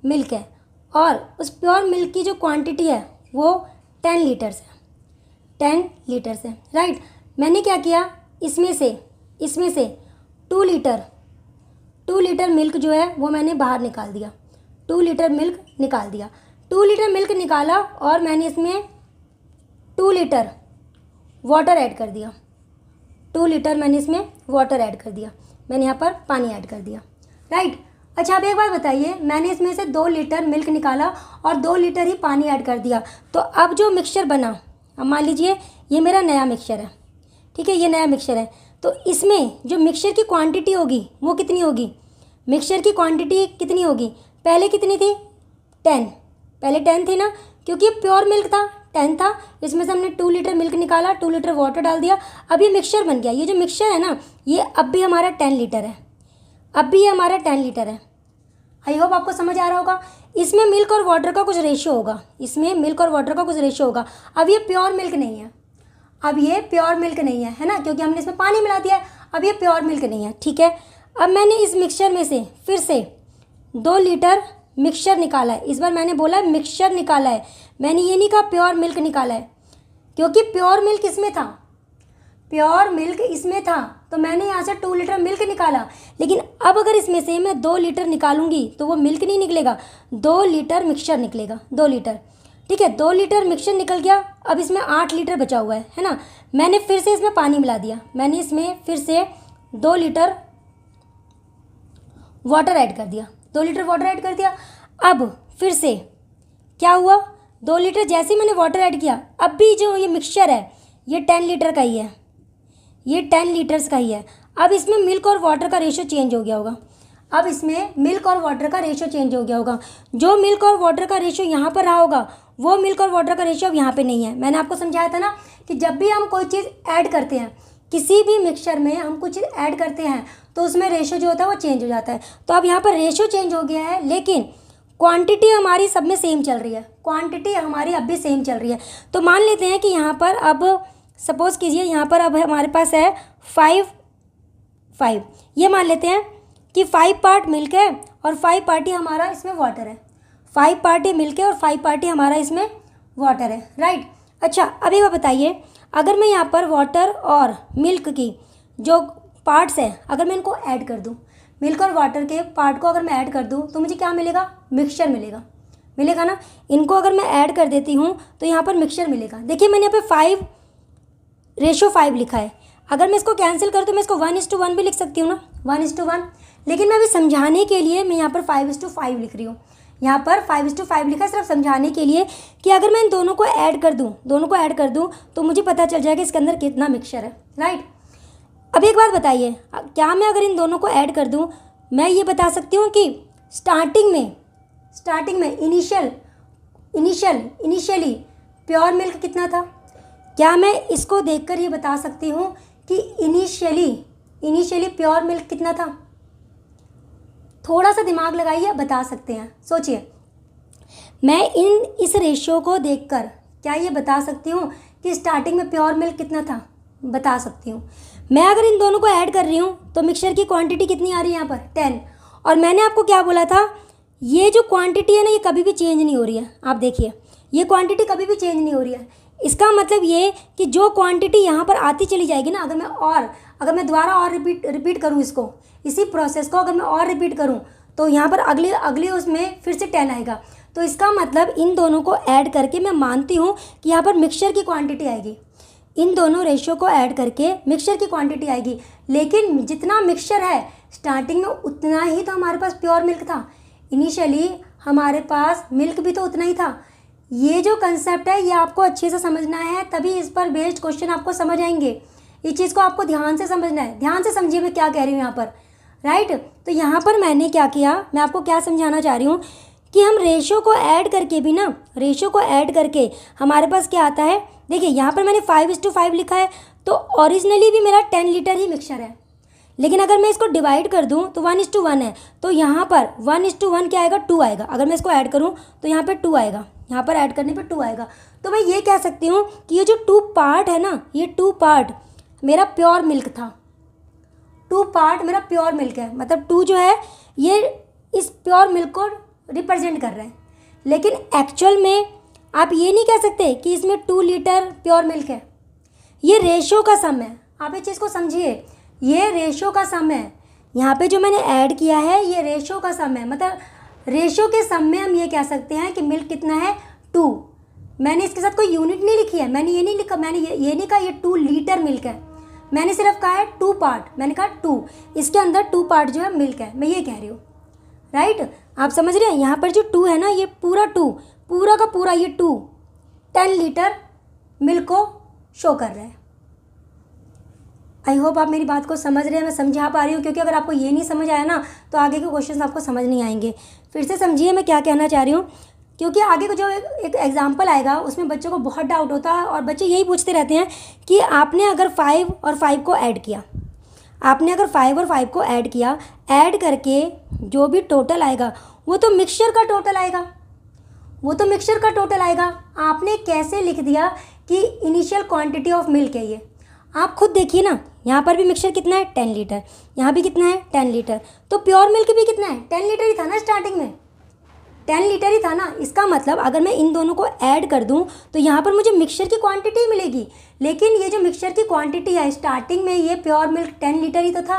मिल्क है, और उस प्योर मिल्क की जो क्वांटिटी है वो 10 लीटर्स है, राइट। मैंने क्या किया, इसमें से 2 लीटर मिल्क जो है वो मैंने बाहर निकाल दिया, 2 लीटर मिल्क निकाल दिया। 2 लीटर मिल्क निकाला और मैंने इसमें 2 लीटर वाटर ऐड कर दिया, 2 लीटर मैंने इसमें वाटर ऐड कर दिया। मैंने यहाँ पर पानी ऐड कर दिया, राइट। अच्छा अब एक बात बताइए, मैंने इसमें से 2 लीटर मिल्क निकाला और 2 लीटर ही पानी ऐड कर दिया, तो अब जो मिक्सचर बना, अब मान लीजिए ये मेरा नया मिक्सचर है, ठीक है, ये नया मिक्सचर है, तो इसमें जो मिक्सचर की क्वांटिटी होगी वो कितनी होगी, मिक्सचर की क्वांटिटी कितनी होगी, पहले कितनी थी 10, पहले 10 थी ना, क्योंकि प्योर मिल्क था 10 था, इसमें से हमने 2 लीटर मिल्क निकाला, 2 लीटर वाटर डाल दिया, अब ये मिक्सचर बन गया। ये जो मिक्सचर है ना ये अब भी हमारा 10 लीटर है, अब भी ये हमारा 10 लीटर है। आई होप आपको समझ आ रहा होगा। इसमें मिल्क और वाटर का कुछ रेशियो होगा, इसमें मिल्क और वाटर का कुछ रेशियो होगा। अब ये प्योर मिल्क नहीं है, अब ये प्योर मिल्क नहीं है ना, क्योंकि हमने इसमें पानी मिला दिया है, अब ये प्योर मिल्क नहीं है, ठीक है। अब मैंने इस मिक्सचर में से फिर से 2 लीटर मिक्सचर निकाला है, इस बार मैंने बोला मिक्सचर निकाला है, मैंने ये नहीं कहा प्योर मिल्क निकाला है, क्योंकि प्योर मिल्क इसमें था, प्योर मिल्क इसमें था, तो मैंने यहाँ से 2 लीटर मिल्क निकाला। लेकिन अब अगर इसमें से मैं 2 लीटर निकालूंगी तो वो मिल्क नहीं निकलेगा, 2 लीटर मिक्सचर निकलेगा, 2 लीटर, ठीक है, 2 लीटर मिक्सचर निकल गया। अब इसमें 8 लीटर बचा हुआ है ना, मैंने फिर से इसमें पानी मिला दिया, मैंने इसमें फिर से 2 लीटर वाटर ऐड कर दिया, 2 लीटर वाटर ऐड कर दिया। अब फिर से क्या हुआ, 2 लीटर जैसे ही मैंने वाटर ऐड किया, अब भी जो ये मिक्सचर है ये 10 लीटर का ही है, ये 10 लीटर्स का ही है। अब इसमें मिल्क और वाटर का रेशियो चेंज हो गया होगा, अब इसमें मिल्क और वाटर का रेशियो चेंज हो गया होगा। जो मिल्क और वाटर का रेशियो यहाँ पर रहा होगा वो मिल्क और वाटर का रेशियो अब यहाँ पे नहीं है। मैंने आपको समझाया था ना कि जब भी हम कोई चीज़ ऐड करते हैं, किसी भी मिक्सचर में हम कुछ चीज़ ऐड करते हैं तो उसमें रेशियो जो होता है वो चेंज हो जाता है। तो अब यहाँ पर रेशियो चेंज हो गया है, लेकिन क्वांटिटी हमारी सब में सेम चल रही है, क्वांटिटी हमारी अब भी सेम चल रही है। तो मान लेते हैं कि यहाँ पर अब सपोज़ कीजिए यहाँ पर अब हमारे पास है 5, ये मान लेते हैं कि 5 पार्ट मिल्क है और 5 पार्ट ही हमारा इसमें वाटर है, 5 पार्ट ही मिल्क है और 5 पार्ट ही हमारा इसमें वाटर है, राइट। अच्छा अब एक बात बताइए, अगर मैं यहाँ पर वाटर और मिल्क की जो पार्ट्स हैं अगर मैं इनको ऐड कर दूँ, मिल्क और वाटर के पार्ट को अगर मैं ऐड कर दूँ तो मुझे क्या मिलेगा, मिक्सचर मिलेगा, मिलेगा ना। इनको अगर मैं ऐड कर देती हूँ तो यहाँ पर मिक्सचर मिलेगा। देखिए मैंने यहाँ पे 5:5 लिखा है, अगर मैं इसको कैंसिल करूँ तो मैं इसको 1:1 भी लिख सकती हूँ ना, 1:1, लेकिन मैं अभी समझाने के लिए मैं यहाँ पर 5:5 लिख रही हूँ, यहाँ पर 5:5 लिखा है सिर्फ समझाने के लिए कि अगर मैं इन दोनों को ऐड कर दूँ, दोनों को ऐड कर दूँ तो मुझे पता चल जाएगा इसके अंदर कितना मिक्सचर है, राइट। अब एक बात बताइए, क्या मैं अगर इन दोनों को ऐड कर दूँ मैं ये बता सकती हूँ कि स्टार्टिंग में इनिशियली प्योर मिल्क कितना था? क्या मैं इसको देखकर ये बता सकती हूँ कि इनिशियली प्योर मिल्क कितना था? थोड़ा सा दिमाग लगाइए, बता सकते हैं, सोचिए। मैं इस रेशियो को देखकर क्या ये बता सकती हूँ कि स्टार्टिंग में प्योर मिल्क कितना था? बता सकती हूँ। मैं अगर इन दोनों को ऐड कर रही हूँ तो मिक्सचर की क्वांटिटी कितनी आ रही है यहाँ पर 10, और मैंने आपको क्या बोला था, ये जो क्वांटिटी है ना ये कभी भी चेंज नहीं हो रही है। आप देखिए ये क्वांटिटी कभी भी चेंज नहीं हो रही है। इसका मतलब ये कि जो क्वांटिटी यहाँ पर आती चली जाएगी ना, अगर मैं दोबारा और रिपीट करूँ इसको, इसी प्रोसेस को अगर मैं और रिपीट करूँ तो यहाँ पर अगले उसमें फिर से 10 आएगा। तो इसका मतलब इन दोनों को ऐड करके मैं मानती हूँ कि यहाँ पर मिक्सचर की क्वांटिटी आएगी, इन दोनों रेशियो को ऐड करके मिक्सचर की क्वांटिटी आएगी। लेकिन जितना मिक्सचर है स्टार्टिंग में उतना ही तो हमारे पास प्योर मिल्क था, इनिशियली हमारे पास मिल्क भी तो उतना ही था। ये जो कंसेप्ट है ये आपको अच्छे से समझना है, तभी इस पर बेस्ड क्वेश्चन आपको समझ आएंगे। इस चीज़ को आपको ध्यान से समझना है, ध्यान से समझिए मैं क्या कह रही हूँ यहाँ पर, राइट। तो यहाँ पर मैंने क्या किया, मैं आपको क्या समझाना चाह रही हूँ कि हम रेशियो को ऐड करके भी ना, रेशियो को ऐड करके हमारे पास क्या आता है। देखिए यहाँ पर मैंने 5:5 लिखा है, तो ओरिजिनली भी मेरा 10 लीटर ही मिक्सचर है, लेकिन अगर मैं इसको डिवाइड कर दूं तो 1:1 है, तो यहाँ पर 1:1 क्या आएगा, 2 आएगा। अगर मैं इसको ऐड करूं तो यहाँ पर 2 आएगा, यहाँ पर ऐड करने पे 2 आएगा। तो मैं ये कह सकती हूँ कि ये जो 2 पार्ट है ना, ये 2 पार्ट मेरा प्योर मिल्क था, 2 पार्ट मेरा प्योर मिल्क है। मतलब 2 जो है ये इस प्योर मिल्क को रिप्रेजेंट कर रहे हैं, लेकिन एक्चुअल में आप ये नहीं कह सकते कि इसमें 2 लीटर प्योर मिल्क है। ये रेशियो का सम है, आप इस चीज़ को समझिए, ये रेशियो का सम है। यहाँ पे जो मैंने ऐड किया है ये रेशियो का सम है, मतलब रेशियो के सम में हम ये कह सकते हैं कि मिल्क कितना है, 2। मैंने इसके साथ कोई यूनिट नहीं लिखी है, मैंने ये नहीं लिखा, मैंने ये नहीं कहा ये 2 लीटर मिल्क है, मैंने सिर्फ कहा है 2 पार्ट, मैंने कहा 2, इसके अंदर 2 पार्ट जो है मिल्क है, मैं ये कह रही हूँ, राइट। आप समझ रहे हैं, यहाँ पर जो 2 है ना, ये पूरा 2, पूरा का पूरा ये 2 10 लीटर मिल्क को शो कर रहा है। आई होप आप मेरी बात को समझ रहे हैं, मैं समझा पा रही हूँ, क्योंकि अगर आपको ये नहीं समझ आया ना तो आगे के क्वेश्चन आपको समझ नहीं आएंगे। फिर से समझिए मैं क्या कहना चाह रही हूँ, क्योंकि आगे को जो एक एग्जाम्पल आएगा उसमें बच्चों को बहुत डाउट होता है और बच्चे यही पूछते रहते हैं कि आपने अगर 5 और 5 को ऐड किया, आपने अगर 5 और 5 को ऐड किया, ऐड करके जो भी टोटल आएगा वो तो मिक्सचर का टोटल आएगा, वो तो मिक्सचर का टोटल आएगा। आपने कैसे लिख दिया कि इनिशियल क्वांटिटी ऑफ मिल्क है ये? आप खुद देखिए ना, यहाँ पर भी मिक्सचर कितना है 10 लीटर, यहाँ भी कितना है 10 लीटर, तो प्योर मिल्क भी कितना है 10 लीटर ही था ना, स्टार्टिंग में 10 लीटर ही था ना। इसका मतलब अगर मैं इन दोनों को ऐड कर दूं तो यहाँ पर मुझे मिक्सचर की क्वांटिटी मिलेगी, लेकिन ये जो मिक्सचर की क्वांटिटी है स्टार्टिंग में ये प्योर मिल्क 10 लीटर ही तो था,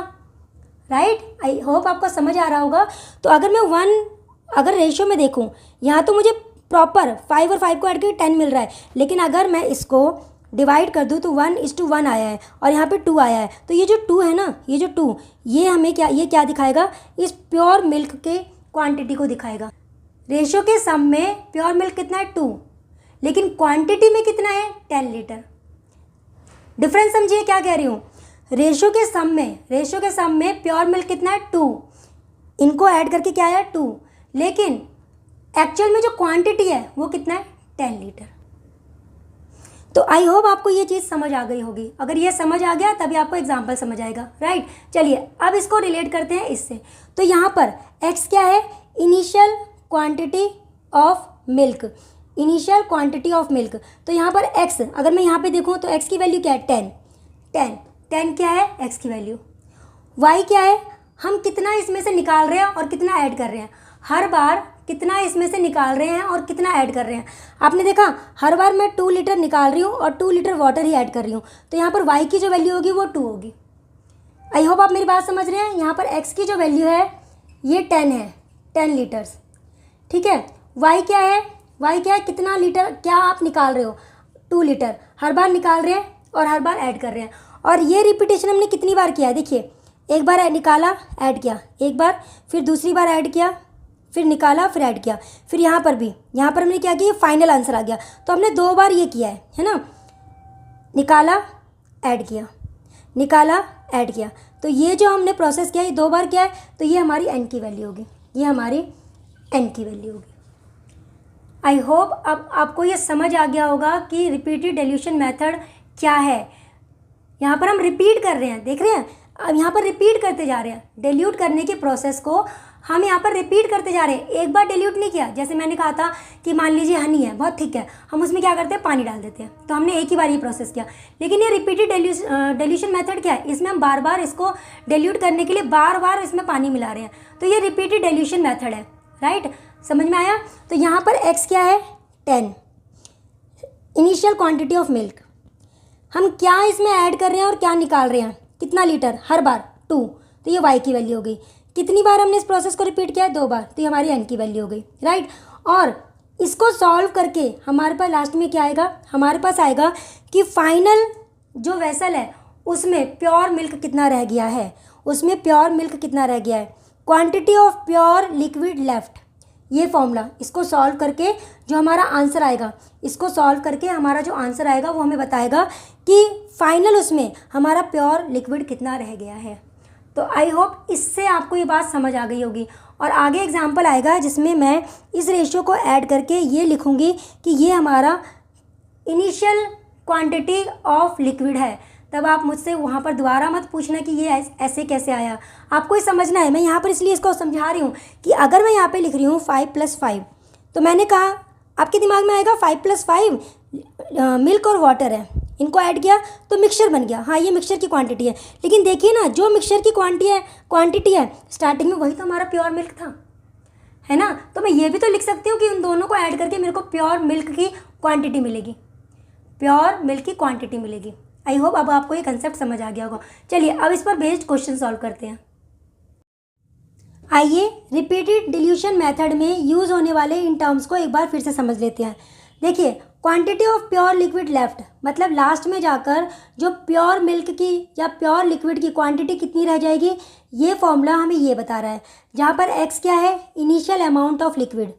राइट। आई होप आपको समझ आ रहा होगा। तो अगर मैं अगर रेशियो में देखूँ, यहाँ तो मुझे प्रॉपर 5 और 5 को ऐड करके 10 मिल रहा है, लेकिन अगर मैं इसको डिवाइड कर दूँ तो 1:1 आया है और यहाँ पे 2 आया है, तो ये जो 2 है ना, ये जो 2 ये हमें क्या दिखाएगा, इस प्योर मिल्क के क्वांटिटी को दिखाएगा। रेशियो के सम में प्योर मिल्क कितना है 2, लेकिन क्वांटिटी में कितना है 10 लीटर। डिफरेंस समझिए क्या कह रही हूँ, रेशियो के सम में प्योर मिल्क कितना है 2, इनको ऐड करके क्या आया 2, लेकिन एक्चुअल में जो क्वांटिटी है वो कितना है 10 लीटर। तो आई होप आपको ये चीज़ समझ आ गई होगी। अगर ये समझ आ गया तभी आपको एग्जाम्पल समझ आएगा, राइट। चलिए अब इसको रिलेट करते हैं इससे। तो यहाँ पर x क्या है, initial quantity of milk, initial quantity of milk. तो यहाँ पर x, अगर मैं यहाँ पे देखूँ तो x की वैल्यू क्या है 10 क्या है x की वैल्यू। y क्या है, हम कितना इसमें से निकाल रहे हैं और कितना ऐड कर रहे हैं, हर बार कितना इसमें से निकाल रहे हैं और कितना ऐड कर रहे हैं। आपने देखा हर बार मैं 2 लीटर निकाल रही हूँ और 2 लीटर वाटर ही ऐड कर रही हूँ, तो यहाँ पर y की जो वैल्यू होगी वो 2 होगी। आई होप आप मेरी बात समझ रहे हैं। यहाँ पर x की जो वैल्यू है ये 10 है, 10 लीटर्स, ठीक है। y क्या है, कितना लीटर क्या आप निकाल रहे हो, 2 लीटर हर बार निकाल रहे हैं और हर बार ऐड कर रहे हैं। और ये रिपीटेशन हमने कितनी बार किया है, देखिए एक बार निकाला ऐड किया, एक बार, फिर दूसरी बार ऐड किया, फिर निकाला, फिर ऐड किया, फिर यहाँ पर हमने क्या किया, फाइनल आंसर आ गया। तो हमने 2 बार ये किया है ना, निकाला ऐड किया, निकाला ऐड किया। तो ये जो हमने प्रोसेस किया ये 2 बार किया है, तो ये हमारी n की वैल्यू होगी, ये हमारी n की वैल्यू होगी। आई होप अब आपको ये समझ आ गया होगा कि रिपीटेड डिल्यूशन मेथड क्या है। यहाँ पर हम रिपीट कर रहे हैं, देख रहे हैं, अब यहाँ पर रिपीट करते जा रहे हैं, डिल्यूट करने की प्रोसेस को हम यहाँ पर रिपीट करते जा रहे हैं। एक बार डिल्यूट नहीं किया, जैसे मैंने कहा था कि मान लीजिए हनी है, बहुत थिक है, हम उसमें क्या करते हैं, पानी डाल देते हैं, तो हमने एक ही बार ये प्रोसेस किया। लेकिन ये रिपीटेड डिल्यूशन मेथड क्या है, इसमें हम बार बार इसको डिल्यूट करने के लिए बार बार इसमें पानी मिला रहे हैं, तो ये रिपीटेड डिल्यूशन मेथड है, राइट। समझ में आया। तो यहाँ पर x क्या है 10, इनिशियल क्वांटिटी ऑफ मिल्क। हम क्या इसमें ऐड कर रहे हैं और क्या निकाल रहे हैं, कितना लीटर, हर बार 2, तो ये y की वैल्यू हो गई। कितनी बार हमने इस प्रोसेस को रिपीट किया है, 2 बार, तो ये हमारी n की वैल्यू हो गई, राइट। और इसको सॉल्व करके हमारे पास लास्ट में क्या आएगा, हमारे पास आएगा कि फाइनल जो वेसल है उसमें प्योर मिल्क कितना रह गया है, उसमें प्योर मिल्क कितना रह गया है, quantity of pure liquid left. ये फॉर्मूला, इसको सॉल्व करके जो हमारा आंसर आएगा, इसको सॉल्व करके हमारा जो आंसर आएगा वो हमें बताएगा कि फाइनल उसमें हमारा प्योर लिक्विड कितना रह गया है। तो आई होप इससे आपको ये बात समझ आ गई होगी। और आगे एग्जाम्पल आएगा जिसमें मैं इस रेशियो को ऐड करके ये लिखूँगी कि ये हमारा इनिशियल क्वांटिटी ऑफ लिक्विड है। तब आप मुझसे वहाँ पर दोबारा मत पूछना कि ये ऐसे कैसे आया, आपको ही समझना है। मैं यहाँ पर इसलिए इसको समझा रही हूँ कि अगर मैं यहाँ पे लिख रही हूँ 5 + 5, तो मैंने कहा आपके दिमाग में आएगा 5 + 5 मिल्क और वाटर है, इनको ऐड किया तो मिक्सचर बन गया। हाँ, ये मिक्सचर की क्वांटिटी है, लेकिन देखिए ना जो मिक्सचर की क्वांटिटी है स्टार्टिंग में वही तो हमारा प्योर मिल्क था, है ना। तो मैं ये भी तो लिख सकती हूँ कि उन दोनों को ऐड करके मेरे को प्योर मिल्क की क्वांटिटी मिलेगी, प्योर मिल्क की क्वांटिटी मिलेगी। आई होप अब आपको ये कंसेप्ट समझ आ गया होगा। चलिए अब इस पर बेस्ड क्वेश्चन सॉल्व करते हैं। आइए रिपीटेड डिल्यूशन मेथड में यूज़ होने वाले इन टर्म्स को एक बार फिर से समझ लेते हैं। देखिए quantity of pure liquid left, मतलब लास्ट में जाकर जो प्योर मिल्क की या प्योर लिक्विड की क्वांटिटी कितनी रह जाएगी, ये फॉर्मूला हमें ये बता रहा है। जहाँ पर एक्स क्या है, initial amount of liquid,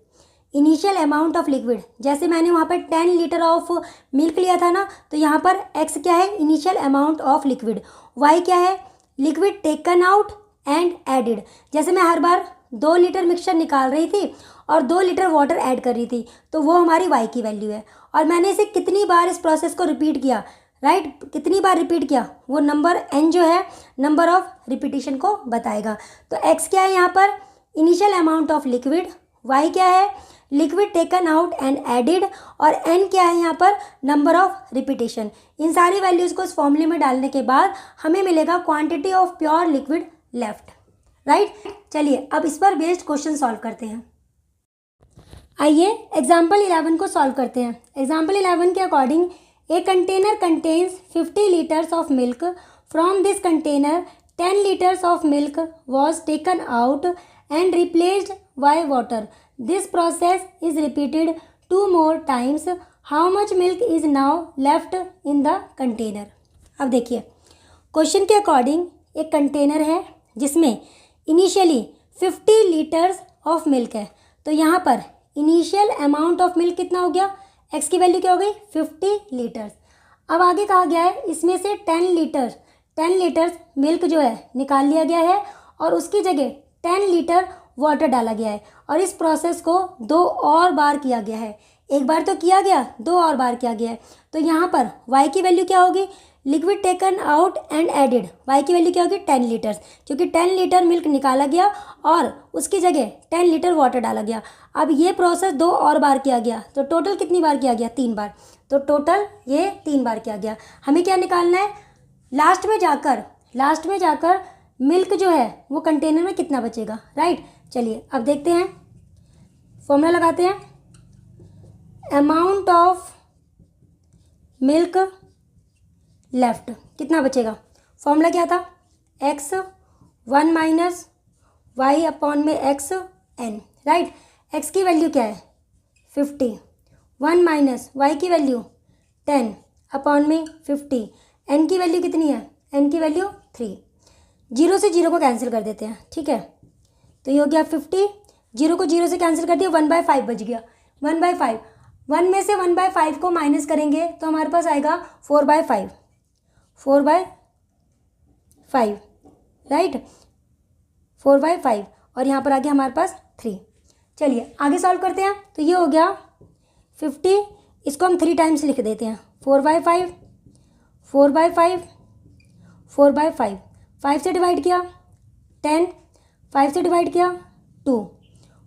initial amount of liquid, जैसे मैंने वहाँ पर 10 लीटर ऑफ मिल्क लिया था ना, तो यहाँ पर एक्स क्या है, initial amount of liquid. Y क्या है, liquid taken out and added, जैसे मैं हर बार 2 लीटर मिक्सचर निकाल रही थी और 2 लीटर वाटर ऐड कर रही थी, तो वो हमारी वाई की वैल्यू है। और मैंने इसे कितनी बार इस प्रोसेस को रिपीट किया, राइट, कितनी बार रिपीट किया, वो नंबर एन जो है नंबर ऑफ रिपीटिशन को बताएगा। तो एक्स क्या है यहाँ पर, initial amount of liquid, y क्या है, liquid taken out and added, और एन क्या है यहाँ पर, नंबर ऑफ रिपीटिशन। इन सारी वैल्यूज़ को इस फॉर्मूले में डालने के बाद हमें मिलेगा quantity of pure liquid left, right. चलिए अब इस पर बेस्ड क्वेश्चन सॉल्व करते हैं। आइए एग्जाम्पल 11 को सॉल्व करते हैं। एग्जाम्पल 11 के according a container contains 50 litres of milk, from this container 10 litres of milk was taken out and replaced by water. This process is repeated 2 more times. How much milk is now left in the container. अब देखिए क्वेश्चन के अकॉर्डिंग एक कंटेनर है जिसमें इनिशियली 50 लीटर्स ऑफ मिल्क है, तो यहाँ पर इनिशियल अमाउंट ऑफ मिल्क कितना हो गया, एक्स की वैल्यू क्या हो गई, 50 लीटर्स। अब आगे कहा गया है इसमें से 10 लीटर्स मिल्क जो है निकाल लिया गया है और उसकी जगह 10 लीटर वाटर डाला गया है, और इस प्रोसेस को 2 और बार किया गया है। एक बार तो किया गया, 2 और बार किया गया है। तो यहाँ पर y की वैल्यू क्या होगी, liquid taken out and added, y की वैल्यू क्या होगी, 10 लीटर्स, क्योंकि 10 लीटर मिल्क निकाला गया और उसकी जगह 10 लीटर वाटर डाला गया। अब ये प्रोसेस 2 और बार किया गया, तो टोटल कितनी बार किया गया, 3 बार। तो टोटल ये 3 बार किया गया। हमें क्या निकालना है, लास्ट में जाकर मिल्क जो है वो कंटेनर में कितना बचेगा, राइट। चलिए अब देखते हैं, फॉर्मूला लगाते हैं। अमाउंट ऑफ मिल्क लेफ्ट कितना बचेगा, फॉर्मूला क्या था, x 1 माइनस वाई अपॉन में x n, राइट। x की वैल्यू क्या है 50, 1 माइनस वाई की वैल्यू 10 अपॉन में 50, n की वैल्यू कितनी है, n की वैल्यू 3। 0 से 0 को कैंसिल कर देते हैं, ठीक है। तो ये हो गया 50, 0 को 0 से कैंसिल कर दिया, 1/5 बच गया, 1/5। 1 में से 1/5 को माइनस करेंगे तो हमारे पास आएगा 4/5, 4/5, राइट, 4/5, और यहाँ पर आ गया हमारे पास 3। चलिए आगे सॉल्व करते हैं। तो ये हो गया 50, इसको हम 3 टाइम्स लिख देते हैं, 4/5, 4/5, 4/5, 5 से डिवाइड किया 10, 5 से डिवाइड किया 2,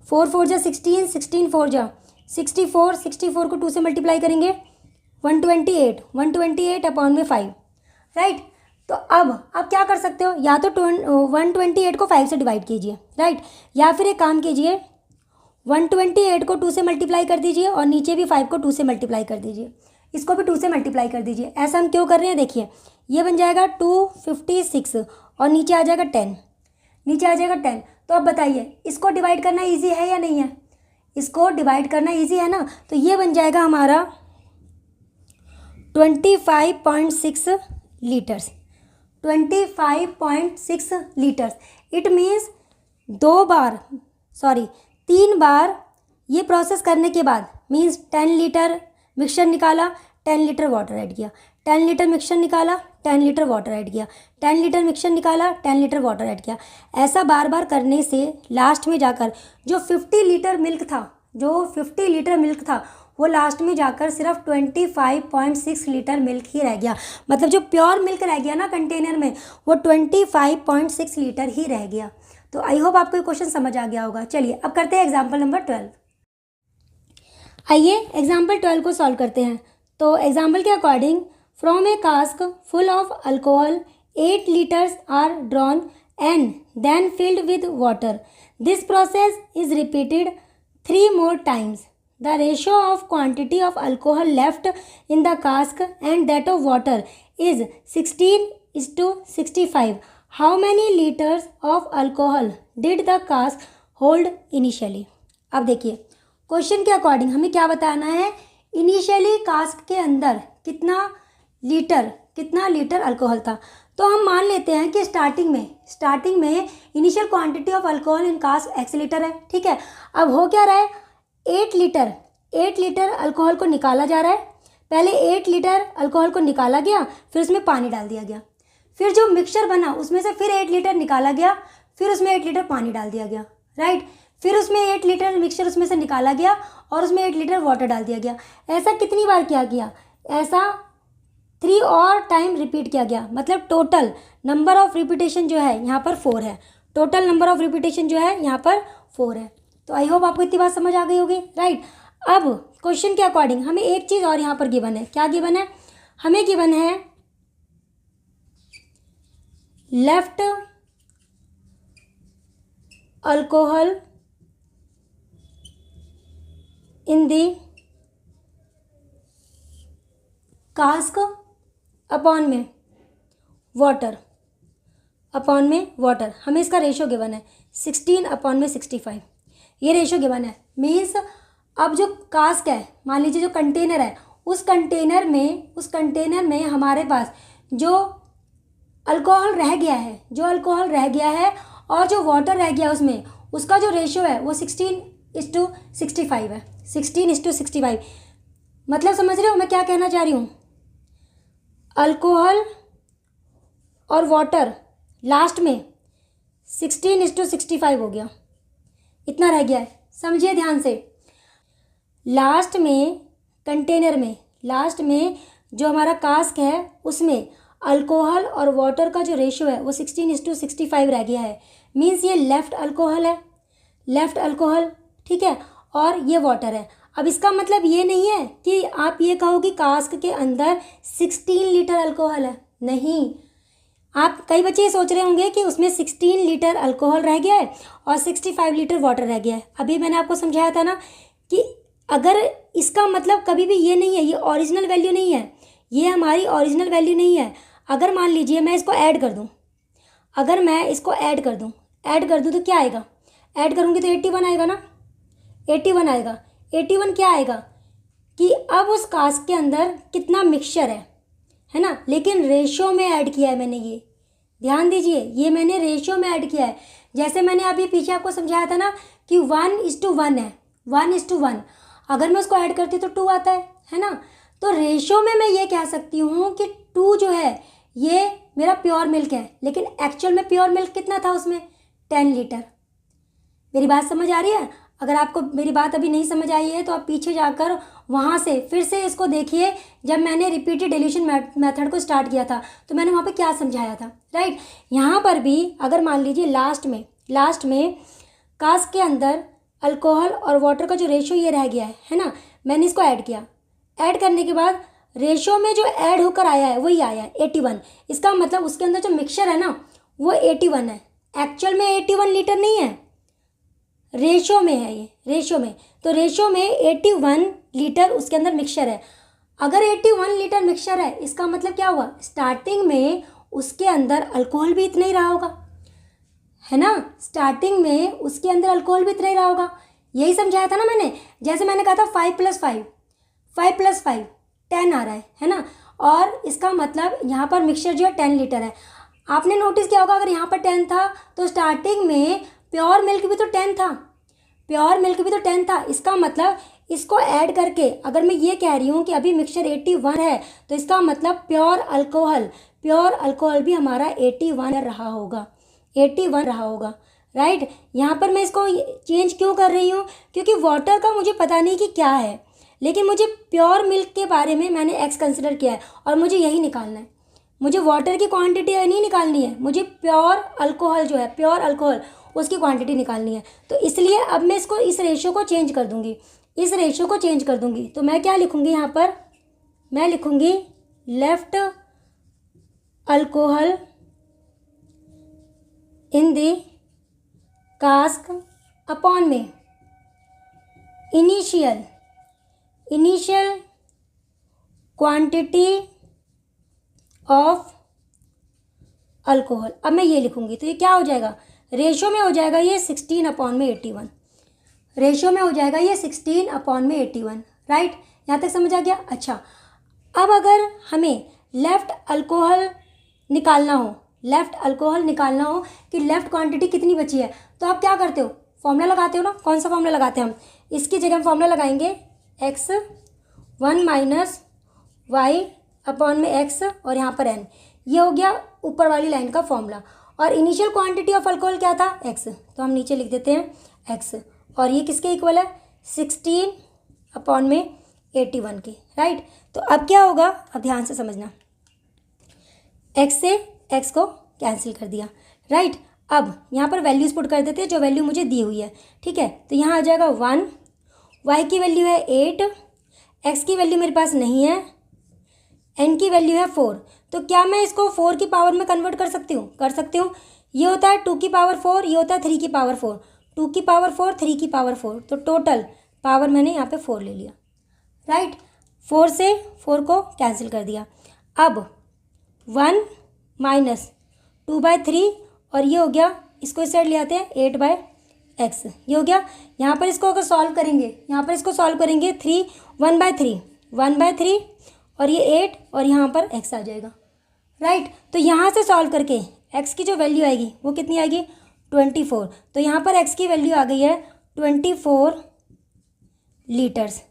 4 4 जा 16, 16 4 जा 64, 64 को 2 से मल्टीप्लाई करेंगे 128, 128 अपॉन में 5, राइट। तो अब आप क्या कर सकते हो, या तो 128 को 5 से डिवाइड कीजिए, राइट, या फिर एक काम कीजिए 128 को 2 से मल्टीप्लाई कर दीजिए और नीचे भी 5 को 2 से मल्टीप्लाई कर दीजिए, इसको भी 2 से मल्टीप्लाई कर दीजिए। ऐसा हम क्यों कर रहे हैं, देखिए ये बन जाएगा 256 और नीचे आ जाएगा 10, नीचे आ जाएगा 10। तो अब बताइए इसको डिवाइड करना इजी है या नहीं है, इसको डिवाइड करना इजी है ना। तो ये बन जाएगा हमारा 25.6 लीटर्स, 25.6 लीटर्स। इट मीन्स 3 बार ये प्रोसेस करने के बाद मीन्स 10 लीटर मिक्सचर निकाला, 10 लीटर वाटर ऐड किया, 10 लीटर मिक्सचर निकाला, 10 लीटर वाटर ऐड किया, 10 लीटर मिक्सचर निकाला, 10 लीटर वाटर ऐड किया। ऐसा बार बार करने से लास्ट में जाकर जो 50 लीटर मिल्क था वो लास्ट में जाकर सिर्फ 25.6 लीटर मिल्क ही रह गया। मतलब जो प्योर मिल्क रह गया ना कंटेनर में, वो 25.6 लीटर ही रह गया। तो आई होप आपको ये क्वेश्चन समझ आ गया होगा। चलिए अब करते हैं एग्जाम्पल नंबर 12। आइए एग्जाम्पल 12 को सॉल्व करते हैं। तो एग्जाम्पल के according from a cask full of alcohol 8 litres are drawn and then filled with water. This process is repeated 3 more times. The ratio of quantity of alcohol left in the cask and that of water is 16:65. How many liters of alcohol did the cask hold initially? अब देखिए क्वेश्चन के अकॉर्डिंग हमें क्या बताना है, इनिशियली कास्क के अंदर कितना लीटर अल्कोहल था। तो हम मान लेते हैं कि स्टार्टिंग में initial quantity of alcohol in cask x litre है, ठीक है। अब हो क्या रहा है, 8 लीटर अल्कोहल को निकाला जा रहा है। पहले 8 लीटर अल्कोहल को निकाला गया, फिर उसमें पानी डाल दिया गया, फिर जो मिक्सचर बना उसमें से फिर 8 लीटर निकाला गया, फिर उसमें 8 लीटर पानी डाल दिया गया, राइट। फिर उसमें 8 लीटर मिक्सचर उसमें से निकाला गया और उसमें 8 लीटर वाटर डाल दिया गया। ऐसा कितनी बार किया गया, ऐसा 3 और टाइम रिपीट किया गया। मतलब टोटल नंबर ऑफ रिपीटेशन जो है यहाँ पर 4 है। टोटल नंबर ऑफ रिपीटेशन जो है यहाँ पर 4 है। तो आई होप आपको इतनी बात समझ आ गई होगी, राइट। अब क्वेश्चन के अकॉर्डिंग हमें एक चीज़ और यहाँ पर गिवन है। क्या गिवन है, हमें गिवन है लेफ्ट अल्कोहल इन दी कास्क अपॉन में वाटर हमें इसका रेशो गिवन है 16/65। ये रेशो गिवन है। मीन्स अब जो कास्क है, मान लीजिए जो कंटेनर है, उस कंटेनर में हमारे पास जो अल्कोहल रह गया है और जो वाटर रह गया उसमें, उसका जो रेशो है वो 16:65 है। 16:65 मतलब समझ रहे हो मैं क्या कहना चाह रही हूँ। अल्कोहल और वाटर लास्ट में 16:65 हो गया, इतना रह गया है। समझिए ध्यान से, लास्ट में कंटेनर में, लास्ट में जो हमारा कास्क है उसमें अल्कोहल और वाटर का जो रेशो है वो 16:65 रह गया है। मीन्स ये लेफ्ट अल्कोहल, ठीक है, और ये वाटर है। अब इसका मतलब ये नहीं है कि आप ये कहो कि कास्क के अंदर 16 लीटर अल्कोहल है, नहीं। आप कई बच्चे ये सोच रहे होंगे कि उसमें 16 लीटर अल्कोहल रह गया है और 65 लीटर वाटर रह गया है। अभी मैंने आपको समझाया था ना कि अगर इसका मतलब कभी भी ये नहीं है, ये ओरिजिनल वैल्यू नहीं है, ये हमारी ओरिजिनल वैल्यू नहीं है। अगर मान लीजिए मैं इसको ऐड कर दूँ, अगर मैं इसको ऐड कर दूँ तो क्या आएगा, ऐड करूँगी तो 81 आएगा ना, 81 आएगा। 81 क्या आएगा कि अब उस कास्क के अंदर कितना मिक्सचर है ना, लेकिन रेशो में ऐड किया है मैंने। ये ध्यान दीजिए, ये मैंने रेशो में ऐड किया है। जैसे मैंने अभी पीछे आपको समझाया था ना कि 1:1 है, 1:1। अगर मैं उसको ऐड करती तो 2 आता है ना। तो रेशो में मैं ये कह सकती हूँ कि 2 जो है ये मेरा प्योर मिल्क है, लेकिन एक्चुअल में प्योर मिल्क कितना था उसमें, 10 लीटर। मेरी बात समझ आ रही है। अगर आपको मेरी बात अभी नहीं समझ आई है तो आप पीछे जाकर वहाँ से फिर से इसको देखिए। जब मैंने रिपीटेड डिल्यूशन मेथड को स्टार्ट किया था तो मैंने वहाँ पे क्या समझाया था, राइट। यहाँ पर भी अगर मान लीजिए लास्ट में कास्क के अंदर अल्कोहल और वाटर का जो रेशो ये रह गया है ना, मैंने इसको ऐड किया। ऐड करने के बाद रेशो में जो ऐड होकर आया है वही आया है 81। इसका मतलब उसके अंदर जो मिक्सचर है ना वो 81 है। एक्चुअल में 81 लीटर नहीं है, रेशो में है ये, रेशो में। तो रेशो में 81 लीटर उसके अंदर मिक्सचर है। अगर 81 लीटर मिक्सचर है, इसका मतलब क्या हुआ, स्टार्टिंग में उसके अंदर अल्कोहल भी इतना ही रहा होगा, है ना। स्टार्टिंग में उसके अंदर अल्कोहल भी इतना ही रहा होगा। यही समझाया था ना मैंने। जैसे मैंने कहा था 5 + 5 10 आ रहा है ना। और इसका मतलब यहाँ पर मिक्सचर जो है 10 लीटर है। आपने नोटिस किया होगा अगर यहाँ पर 10 था तो स्टार्टिंग में प्योर मिल्क भी तो 10 था। इसका मतलब इसको ऐड करके अगर मैं ये कह रही हूँ कि अभी मिक्सचर 81 है तो इसका मतलब प्योर अल्कोहल भी हमारा 81 रहा होगा, राइट। यहाँ पर मैं इसको चेंज क्यों कर रही हूँ, क्योंकि वाटर का मुझे पता नहीं कि क्या है, लेकिन मुझे प्योर मिल्क के बारे में मैंने x कंसिडर किया है और मुझे यही निकालना है। मुझे वाटर की क्वांटिटी नहीं निकालनी है, मुझे प्योर अल्कोहल उसकी क्वांटिटी निकालनी है। तो इसलिए अब मैं इसको इस रेशो को चेंज कर दूंगी। तो मैं क्या लिखूंगी यहाँ पर, मैं लिखूंगी left alcohol in the cask upon में इनिशियल क्वांटिटी ऑफ अल्कोहल। अब मैं ये लिखूंगी तो ये क्या हो जाएगा, रेशो में हो जाएगा ये 16/81। राइट, यहाँ तक समझ आ गया। अच्छा, अब अगर हमें लेफ़्ट अल्कोहल निकालना हो कि लेफ़्ट क्वांटिटी कितनी बची है, तो आप क्या करते हो, फॉर्मूला लगाते हो ना। कौन सा फॉर्मूला लगाते हैं हम, इसकी जगह हम फॉर्मूला लगाएंगे x1 माइनस वाई अपॉन में x और यहाँ पर n। ये हो गया ऊपर वाली लाइन का फॉर्मूला। और इनिशियल क्वांटिटी ऑफ अल्कोहल क्या था, x, तो हम नीचे लिख देते हैं x। और ये किसके इक्वल है, 16 अपॉन में 81 के, राइट। तो अब क्या होगा, अब ध्यान से समझना, x से x को कैंसिल कर दिया, राइट। अब यहाँ पर वैल्यूज़ पुट कर देते हैं जो वैल्यू मुझे दी हुई है, ठीक है। तो यहाँ आ जाएगा 1, y की वैल्यू है 8, x की वैल्यू मेरे पास नहीं है, n की वैल्यू है 4। तो क्या मैं इसको 4 की पावर में कन्वर्ट कर सकती हूँ, कर सकती हूँ। ये होता है 2 की पावर 4, ये होता है 3 की पावर 4, 2 की पावर 4, 3 की पावर 4, तो टोटल पावर मैंने यहाँ पे 4 ले लिया, राइट। 4 से 4 को कैंसिल कर दिया। अब 1 माइनस 2/3 और ये हो गया, इसको इस साइड ले आते हैं 8/x, ये हो गया। यहाँ पर इसको अगर सॉल्व करेंगे, यहाँ पर इसको सॉल्व करेंगे 3 1/3 और ये 8 और यहाँ पर x आ जाएगा, राइट। तो यहाँ से सॉल्व करके x की जो वैल्यू आएगी वो कितनी आएगी, 24। तो यहाँ पर x की वैल्यू आ गई है 24 लीटर्स,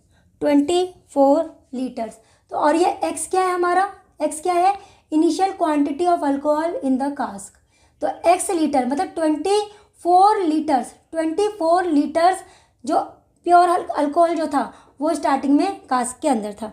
24 लीटर्स। तो और ये x क्या है हमारा, x क्या है, initial quantity of alcohol in the cask. तो x लीटर मतलब 24 लीटर्स जो प्योर अल्कोहल जो था वो स्टार्टिंग में कास्क के अंदर था।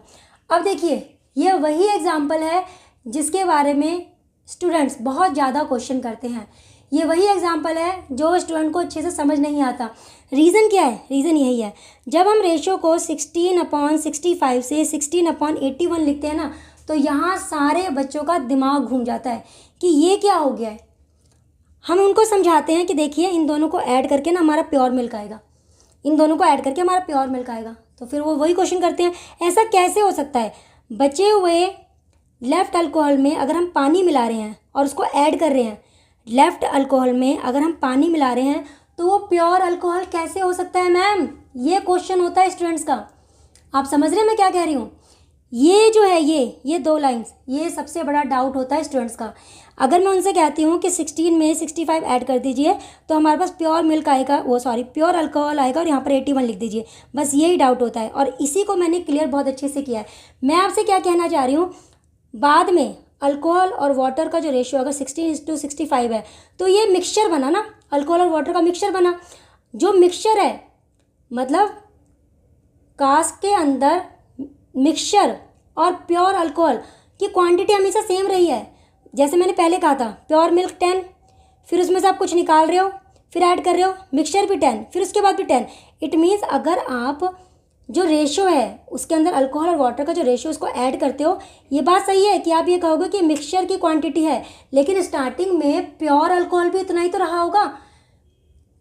अब देखिए, ये वही एग्जाम्पल है जिसके बारे में स्टूडेंट्स बहुत ज़्यादा क्वेश्चन करते हैं। ये वही एग्जाम्पल है जो स्टूडेंट को अच्छे से समझ नहीं आता। रीज़न क्या है, रीज़न यही है, जब हम रेशो को 16/65 से 16/81 लिखते हैं ना, तो यहाँ सारे बच्चों का दिमाग घूम जाता है कि ये क्या हो गया है। हम उनको समझाते हैं कि देखिए इन दोनों को ऐड करके ना हमारा प्योर मिल्क आएगा, इन दोनों को ऐड करके हमारा प्योर मिल्क आएगा। तो फिर वो वही क्वेश्चन करते हैं, ऐसा कैसे हो सकता है, बचे हुए लेफ़्ट अल्कोहल में अगर हम पानी मिला रहे हैं और उसको ऐड कर रहे हैं, लेफ़्ट अल्कोहल में अगर हम पानी मिला रहे हैं तो वो प्योर अल्कोहल कैसे हो सकता है मैम, ये क्वेश्चन होता है स्टूडेंट्स का। आप समझ रहे हैं मैं क्या कह रही हूँ। ये जो है ये 2 लाइन्स, ये सबसे बड़ा डाउट होता है स्टूडेंट्स का। अगर मैं उनसे कहती हूँ कि 16 में 65 ऐड कर दीजिए तो हमारे पास प्योर मिल्क आएगा, प्योर अल्कोहल आएगा और यहाँ पर 81 लिख दीजिए, बस यही डाउट होता है। और इसी को मैंने क्लियर बहुत अच्छे से किया है। मैं आपसे क्या कहना चाह रही हूँ, बाद में अल्कोहल और वाटर का जो रेशियो अगर 16:65 है तो ये मिक्सचर बना ना, अल्कोहल और वाटर का मिक्सचर बना। जो मिक्सचर है मतलब कास्क के अंदर मिक्सचर और प्योर अल्कोहल की क्वांटिटी हमेशा सेम रही है। जैसे मैंने पहले कहा था, प्योर मिल्क 10, फिर उसमें से आप कुछ निकाल रहे हो, फिर ऐड कर रहे हो, मिक्सचर भी 10, फिर उसके बाद भी 10। इट मीन्स अगर आप जो रेशो है उसके अंदर अल्कोहल और वाटर का जो रेशो उसको ऐड करते हो, ये बात सही है कि आप ये कहोगे कि मिक्सचर की क्वांटिटी है, लेकिन स्टार्टिंग में प्योर अल्कोहल भी उतना ही तो रहा होगा।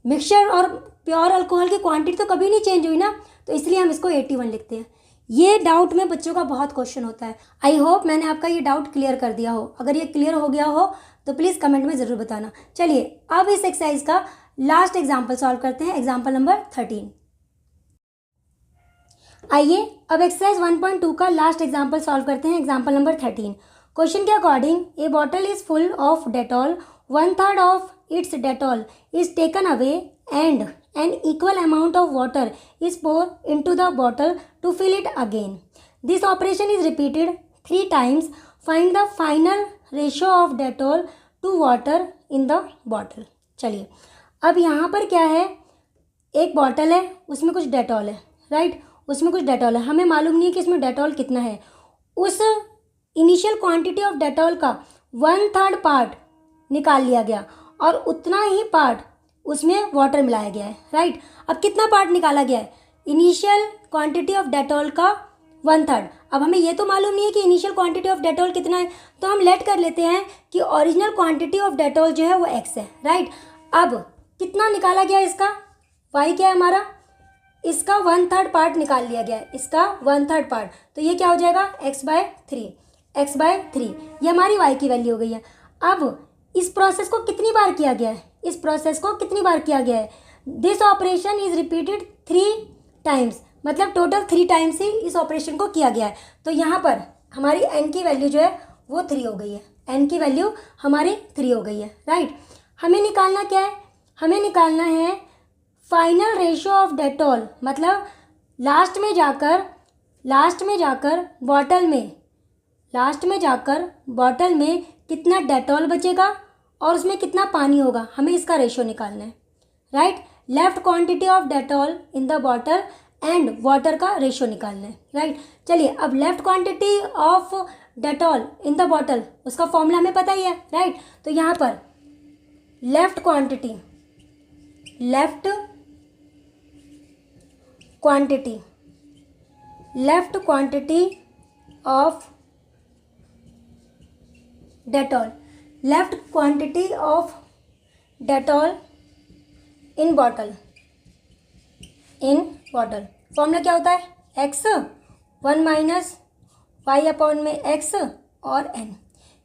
मिक्सचर और प्योर अल्कोहल की क्वांटिटी तो कभी नहीं चेंज हुई ना, तो इसलिए हम इसको 81 लिखते हैं। ये डाउट में बच्चों का बहुत क्वेश्चन होता है। आई होप मैंने आपका ये डाउट क्लियर कर दिया हो। अगर ये क्लियर हो गया हो तो प्लीज़ कमेंट में ज़रूर बताना। चलिए अब इस एक्सरसाइज का लास्ट एग्जाम्पल सॉल्व करते हैं, एग्जाम्पल नंबर 13। आइए अब एक्सरसाइज 1.2 का लास्ट एग्जाम्पल सॉल्व करते हैं, एग्जाम्पल नंबर 13। क्वेश्चन के according A bottle is full of Dettol, 1/3 of its Dettol is taken away and an equal amount of water is poured into the bottle to fill it again. This operation is repeated 3 times. Find the final ratio of Dettol to water in the bottle. चलिए अब यहाँ पर क्या है, एक बॉटल है उसमें कुछ डेटॉल है, राइट, उसमें कुछ डेटॉल है। हमें मालूम नहीं है कि इसमें डेटॉल कितना है। उस इनिशियल क्वांटिटी ऑफ डेटॉल का 1/3 पार्ट निकाल लिया गया और उतना ही पार्ट उसमें वाटर मिलाया गया है, राइट। अब कितना पार्ट निकाला गया है, इनिशियल क्वांटिटी ऑफ डेटॉल का 1/3। अब हमें ये तो मालूम नहीं है कि इनिशियल क्वांटिटी ऑफ डेटॉल कितना है, तो हम लेट कर लेते हैं कि ओरिजिनल क्वांटिटी ऑफ डेटॉल जो है वो x है, राइट। अब कितना निकाला गया इसका, y क्या है हमारा, इसका 1/3 पार्ट निकाल लिया गया है, इसका 1/3 पार्ट, तो ये क्या हो जाएगा x/3, ये हमारी y की वैल्यू हो गई है। अब इस प्रोसेस को कितनी बार किया गया है, इस प्रोसेस को कितनी बार किया गया है, this operation is repeated 3 times. मतलब टोटल 3 टाइम्स ही इस ऑपरेशन को किया गया है। तो यहाँ पर हमारी n की वैल्यू जो है वो 3 हो गई है, n की वैल्यू हमारी 3 हो गई है, राइट। हमें निकालना क्या है, हमें निकालना है फाइनल रेशियो ऑफ डेटॉल, मतलब लास्ट में जाकर बॉटल में कितना डेटॉल बचेगा और उसमें कितना पानी होगा, हमें इसका रेशियो निकालना है, right. Left quantity of Dettol in the bottle and water का रेशियो निकालना है, राइट। चलिए अब left quantity of Dettol in the bottle, उसका फॉर्मूला हमें पता ही है, राइट। तो यहाँ पर left quantity of Dettol in bottle formula क्या होता है, x 1 माइनस वाई अपॉन में x और n,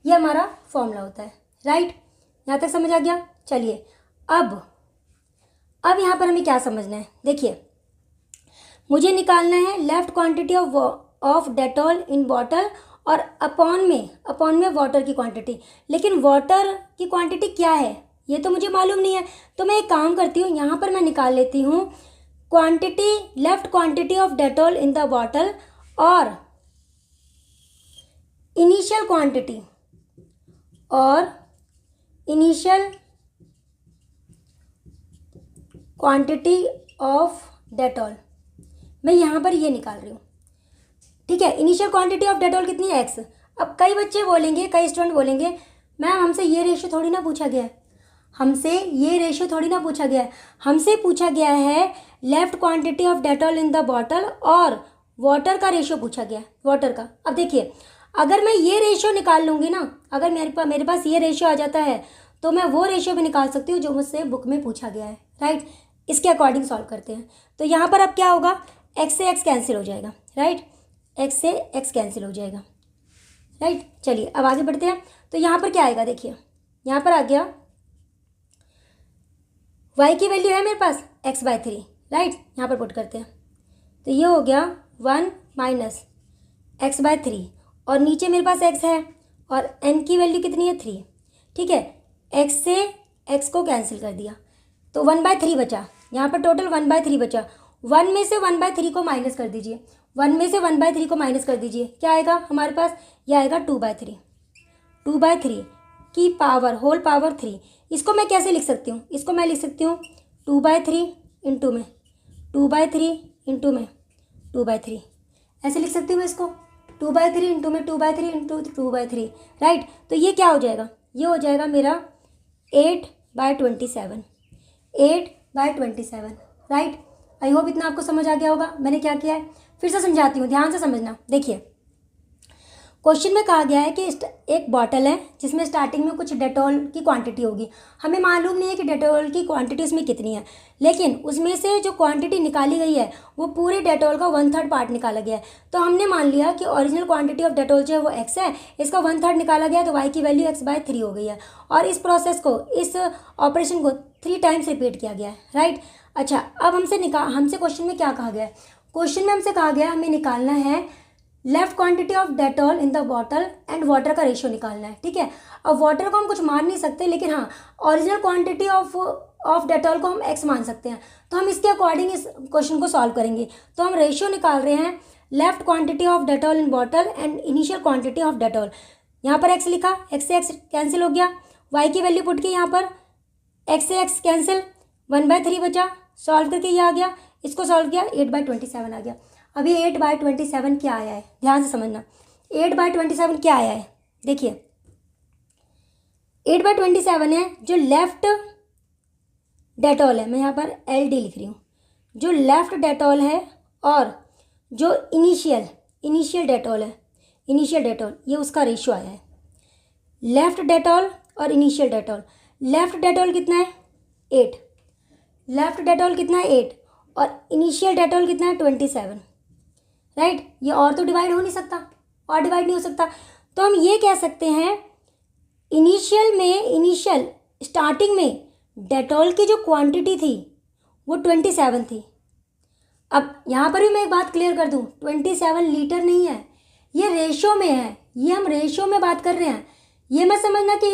ये हमारा फॉर्मूला होता है, राइट। यहाँ तक समझ आ गया। चलिए अब यहाँ पर हमें क्या समझना है, देखिए मुझे निकालना है left quantity of Dettol in bottle और अपॉन में वाटर की क्वांटिटी, लेकिन वाटर की क्वांटिटी क्या है ये तो मुझे मालूम नहीं है। तो मैं एक काम करती हूँ, यहाँ पर मैं निकाल लेती हूँ left quantity of Dettol in the bottle और इनिशियल क्वांटिटी ऑफ डेटॉल, मैं यहाँ पर ये निकाल रही हूँ, ठीक है। इनिशियल क्वांटिटी ऑफ डेटॉल कितनी है, x। अब कई स्टूडेंट बोलेंगे मैम हमसे ये रेशियो थोड़ी ना पूछा गया है, हमसे पूछा गया है left quantity of Dettol in the bottle और वाटर का रेशियो पूछा गया है, वाटर का। अब देखिए अगर मैं ये रेशियो निकाल लूँगी ना, अगर मेरे पास ये रेशियो आ जाता है तो मैं वो रेशियो भी निकाल सकती हूँ जो मुझसे बुक में पूछा गया है, राइट। इसके अकॉर्डिंग सॉल्व करते हैं। तो यहाँ पर अब क्या होगा, x से x कैंसिल हो जाएगा, राइट, x से x कैंसिल हो जाएगा, राइट। चलिए अब आगे बढ़ते हैं। तो यहाँ पर क्या आएगा, देखिए यहाँ पर आ गया y की वैल्यू है मेरे पास x/3, राइट। यहाँ पर पुट करते हैं तो ये हो गया 1 माइनस x/3 और नीचे मेरे पास x है और n की वैल्यू कितनी है 3, ठीक है। x से x को कैंसिल कर दिया तो 1/3 बचा, यहाँ पर टोटल 1/3 बचा। 1 में से 1/3 को माइनस कर दीजिए, 1 में से 1/3 को माइनस कर दीजिए, क्या आएगा हमारे पास, ये आएगा 2/3 की पावर होल पावर 3। इसको मैं कैसे लिख सकती हूँ, इसको मैं लिख सकती हूँ 2/3 इंटू में 2/3 ऐसे लिख सकती हूँ मैं इसको 2/3 इंटू में 2/3 इंटू 2/3, राइट। तो ये क्या हो जाएगा, ये हो जाएगा मेरा 8/27, राइट। आई होप इतना आपको समझ आ गया होगा मैंने क्या किया है। फिर से समझाती हूँ, ध्यान से समझना। देखिए क्वेश्चन में कहा गया है कि एक बॉटल है जिसमें स्टार्टिंग में कुछ डेटॉल की क्वांटिटी होगी, हमें मालूम नहीं है कि डेटॉल की क्वांटिटी उसमें कितनी है, लेकिन उसमें से जो क्वांटिटी निकाली गई है वो पूरे डेटॉल का 1/3 पार्ट निकाला गया है। तो हमने मान लिया कि ओरिजिनल क्वांटिटी ऑफ डेटॉल जो है वो x है, इसका 1/3 निकाला गया तो y की वैल्यू x/3 हो गई है और इस प्रोसेस को, इस ऑपरेशन को 3 टाइम्स रिपीट किया गया है, राइट। अच्छा अब हमसे क्वेश्चन में क्या कहा गया है, क्वेश्चन में हमसे कहा गया हमें निकालना है left quantity of Dettol in the bottle and water का रेशियो निकालना है, ठीक है। अब वाटर को हम कुछ मान नहीं सकते, लेकिन हाँ ओरिजिनल क्वांटिटी ऑफ डेटॉल को हम x मान सकते हैं। तो हम इसके अकॉर्डिंग इस क्वेश्चन को सॉल्व करेंगे। तो हम रेशियो निकाल रहे हैं left quantity of Dettol in bottle and initial quantity of Dettol. यहाँ पर x लिखा, x से x कैंसिल हो गया, y की वैल्यू पुट के यहाँ पर x से x कैंसिल, 1/3 बचा, सॉल्व करके ये आ गया, इसको सॉल्व किया 8/27 आ गया। अभी 8/27 क्या आया है, ध्यान से समझना। 8/27 क्या आया है, देखिए 8/27 है जो लेफ्ट डेटॉल है, मैं यहाँ पर LD लिख रही हूँ, जो लेफ्ट डेटॉल है और जो इनिशियल डेटॉल है, ये उसका रेशियो आया है। लेफ्ट डेटॉल और इनिशियल डेटॉल, लेफ्ट डेटॉल कितना है 8, और इनिशियल डेटॉल कितना है 27, राइट। ये और तो डिवाइड हो नहीं सकता, और डिवाइड नहीं हो सकता। तो हम ये कह सकते हैं इनिशियल स्टार्टिंग में डेटॉल की जो क्वांटिटी थी वो 27 थी, अब यहाँ पर भी मैं एक बात क्लियर कर दूँ, 27 लीटर नहीं है, ये रेशो में है, ये हम रेशो में बात कर रहे हैं। ये मत समझना कि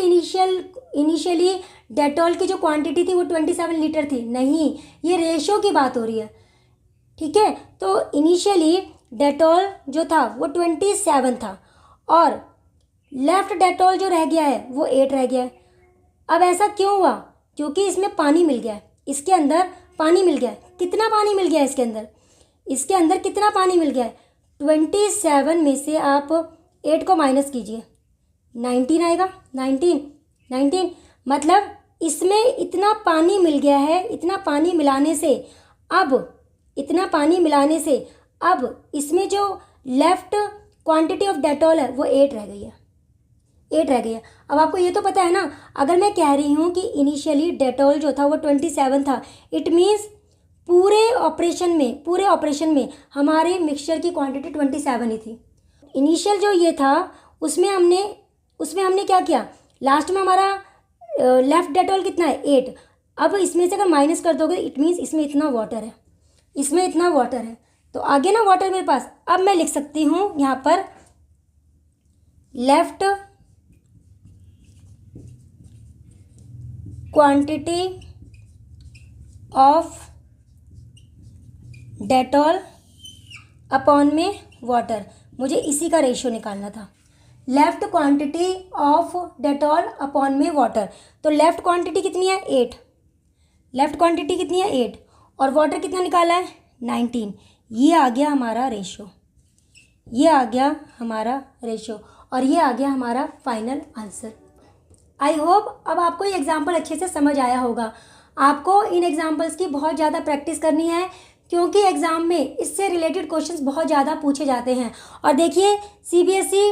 इनिशियली डेटॉल की जो क्वांटिटी थी वो 27 लीटर थी, नहीं, ये रेशो की बात हो रही है, ठीक है। तो इनिशियली डेटॉल जो था वो 27 था और लेफ्ट डेटॉल जो रह गया है वो 8 रह गया है। अब ऐसा क्यों हुआ? क्योंकि इसमें पानी मिल गया है, इसके अंदर पानी मिल गया है। कितना पानी मिल गया है इसके अंदर? इसके अंदर कितना पानी मिल गया है? 27 में से आप 8 को माइनस कीजिए, 19 आएगा। 19 मतलब इसमें इतना पानी मिल गया है, इतना पानी मिलाने से अब इसमें जो लेफ्ट क्वांटिटी ऑफ डेटॉल है वो 8 रह गई है, 8 रह गई है। अब आपको ये तो पता है ना, अगर मैं कह रही हूँ कि इनिशियली डेटॉल जो था वो 27 था, इट मीन्स पूरे ऑपरेशन में हमारे मिक्सचर की क्वांटिटी 27 ही थी। इनिशियल जो ये था उसमें हमने क्या किया, लास्ट में हमारा लेफ्ट डेटॉल कितना है? 8। अब इसमें से अगर माइनस कर दोगे इट मीन्स इसमें इतना वाटर है, तो आगे ना वाटर मेरे पास। अब मैं लिख सकती हूँ यहाँ पर left quantity of Dettol upon में वाटर, मुझे इसी का रेशियो निकालना था, left quantity of Dettol upon में वाटर। तो लेफ्ट क्वांटिटी कितनी है? 8। लेफ्ट क्वांटिटी कितनी है? 8 और वाटर कितना निकाला है? 19। ये आ गया हमारा रेशियो, और ये आ गया हमारा फाइनल आंसर। आई होप अब आपको ये एग्जाम्पल अच्छे से समझ आया होगा। आपको इन एग्जाम्पल्स की बहुत ज़्यादा प्रैक्टिस करनी है, क्योंकि एग्ज़ाम में इससे रिलेटेड क्वेश्चंस बहुत ज़्यादा पूछे जाते हैं। और देखिए CBSE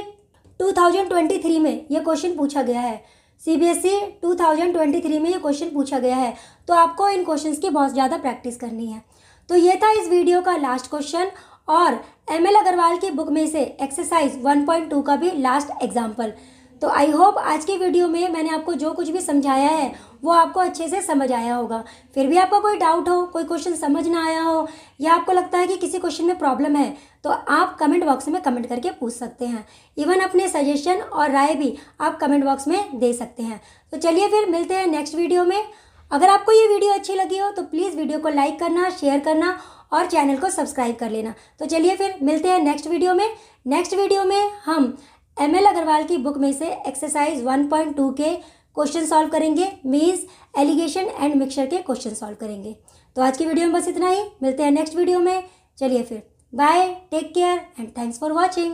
2023 में ये क्वेश्चन पूछा गया है, CBSE 2023 में ये क्वेश्चन पूछा गया है, तो आपको इन क्वेश्चंस की बहुत ज़्यादा प्रैक्टिस करनी है। तो ये था इस वीडियो का लास्ट क्वेश्चन और ML अग्रवाल की बुक में से एक्सरसाइज 1.2 का भी लास्ट एग्जाम्पल। तो आई होप आज की वीडियो में मैंने आपको जो कुछ भी समझाया है वो आपको अच्छे से समझ आया होगा। फिर भी आपका कोई डाउट हो, कोई क्वेश्चन समझ ना आया हो, या आपको लगता है कि किसी क्वेश्चन में प्रॉब्लम है, तो आप कमेंट बॉक्स में कमेंट करके पूछ सकते हैं। इवन अपने सजेशन और राय भी आप कमेंट बॉक्स में दे सकते हैं। तो चलिए फिर मिलते हैं नेक्स्ट वीडियो में। अगर आपको ये वीडियो अच्छी लगी हो तो प्लीज़ वीडियो को लाइक करना, शेयर करना और चैनल को सब्सक्राइब कर लेना। तो चलिए फिर मिलते हैं नेक्स्ट वीडियो में। नेक्स्ट वीडियो में हम ML अग्रवाल की बुक में से एक्सरसाइज 1.2 के क्वेश्चन सॉल्व करेंगे, मीन्स एलिगेशन एंड मिक्सचर के क्वेश्चन सॉल्व करेंगे। तो आज की वीडियो में बस इतना ही, मिलते हैं नेक्स्ट वीडियो में। चलिए फिर bye, take care and thanks for watching.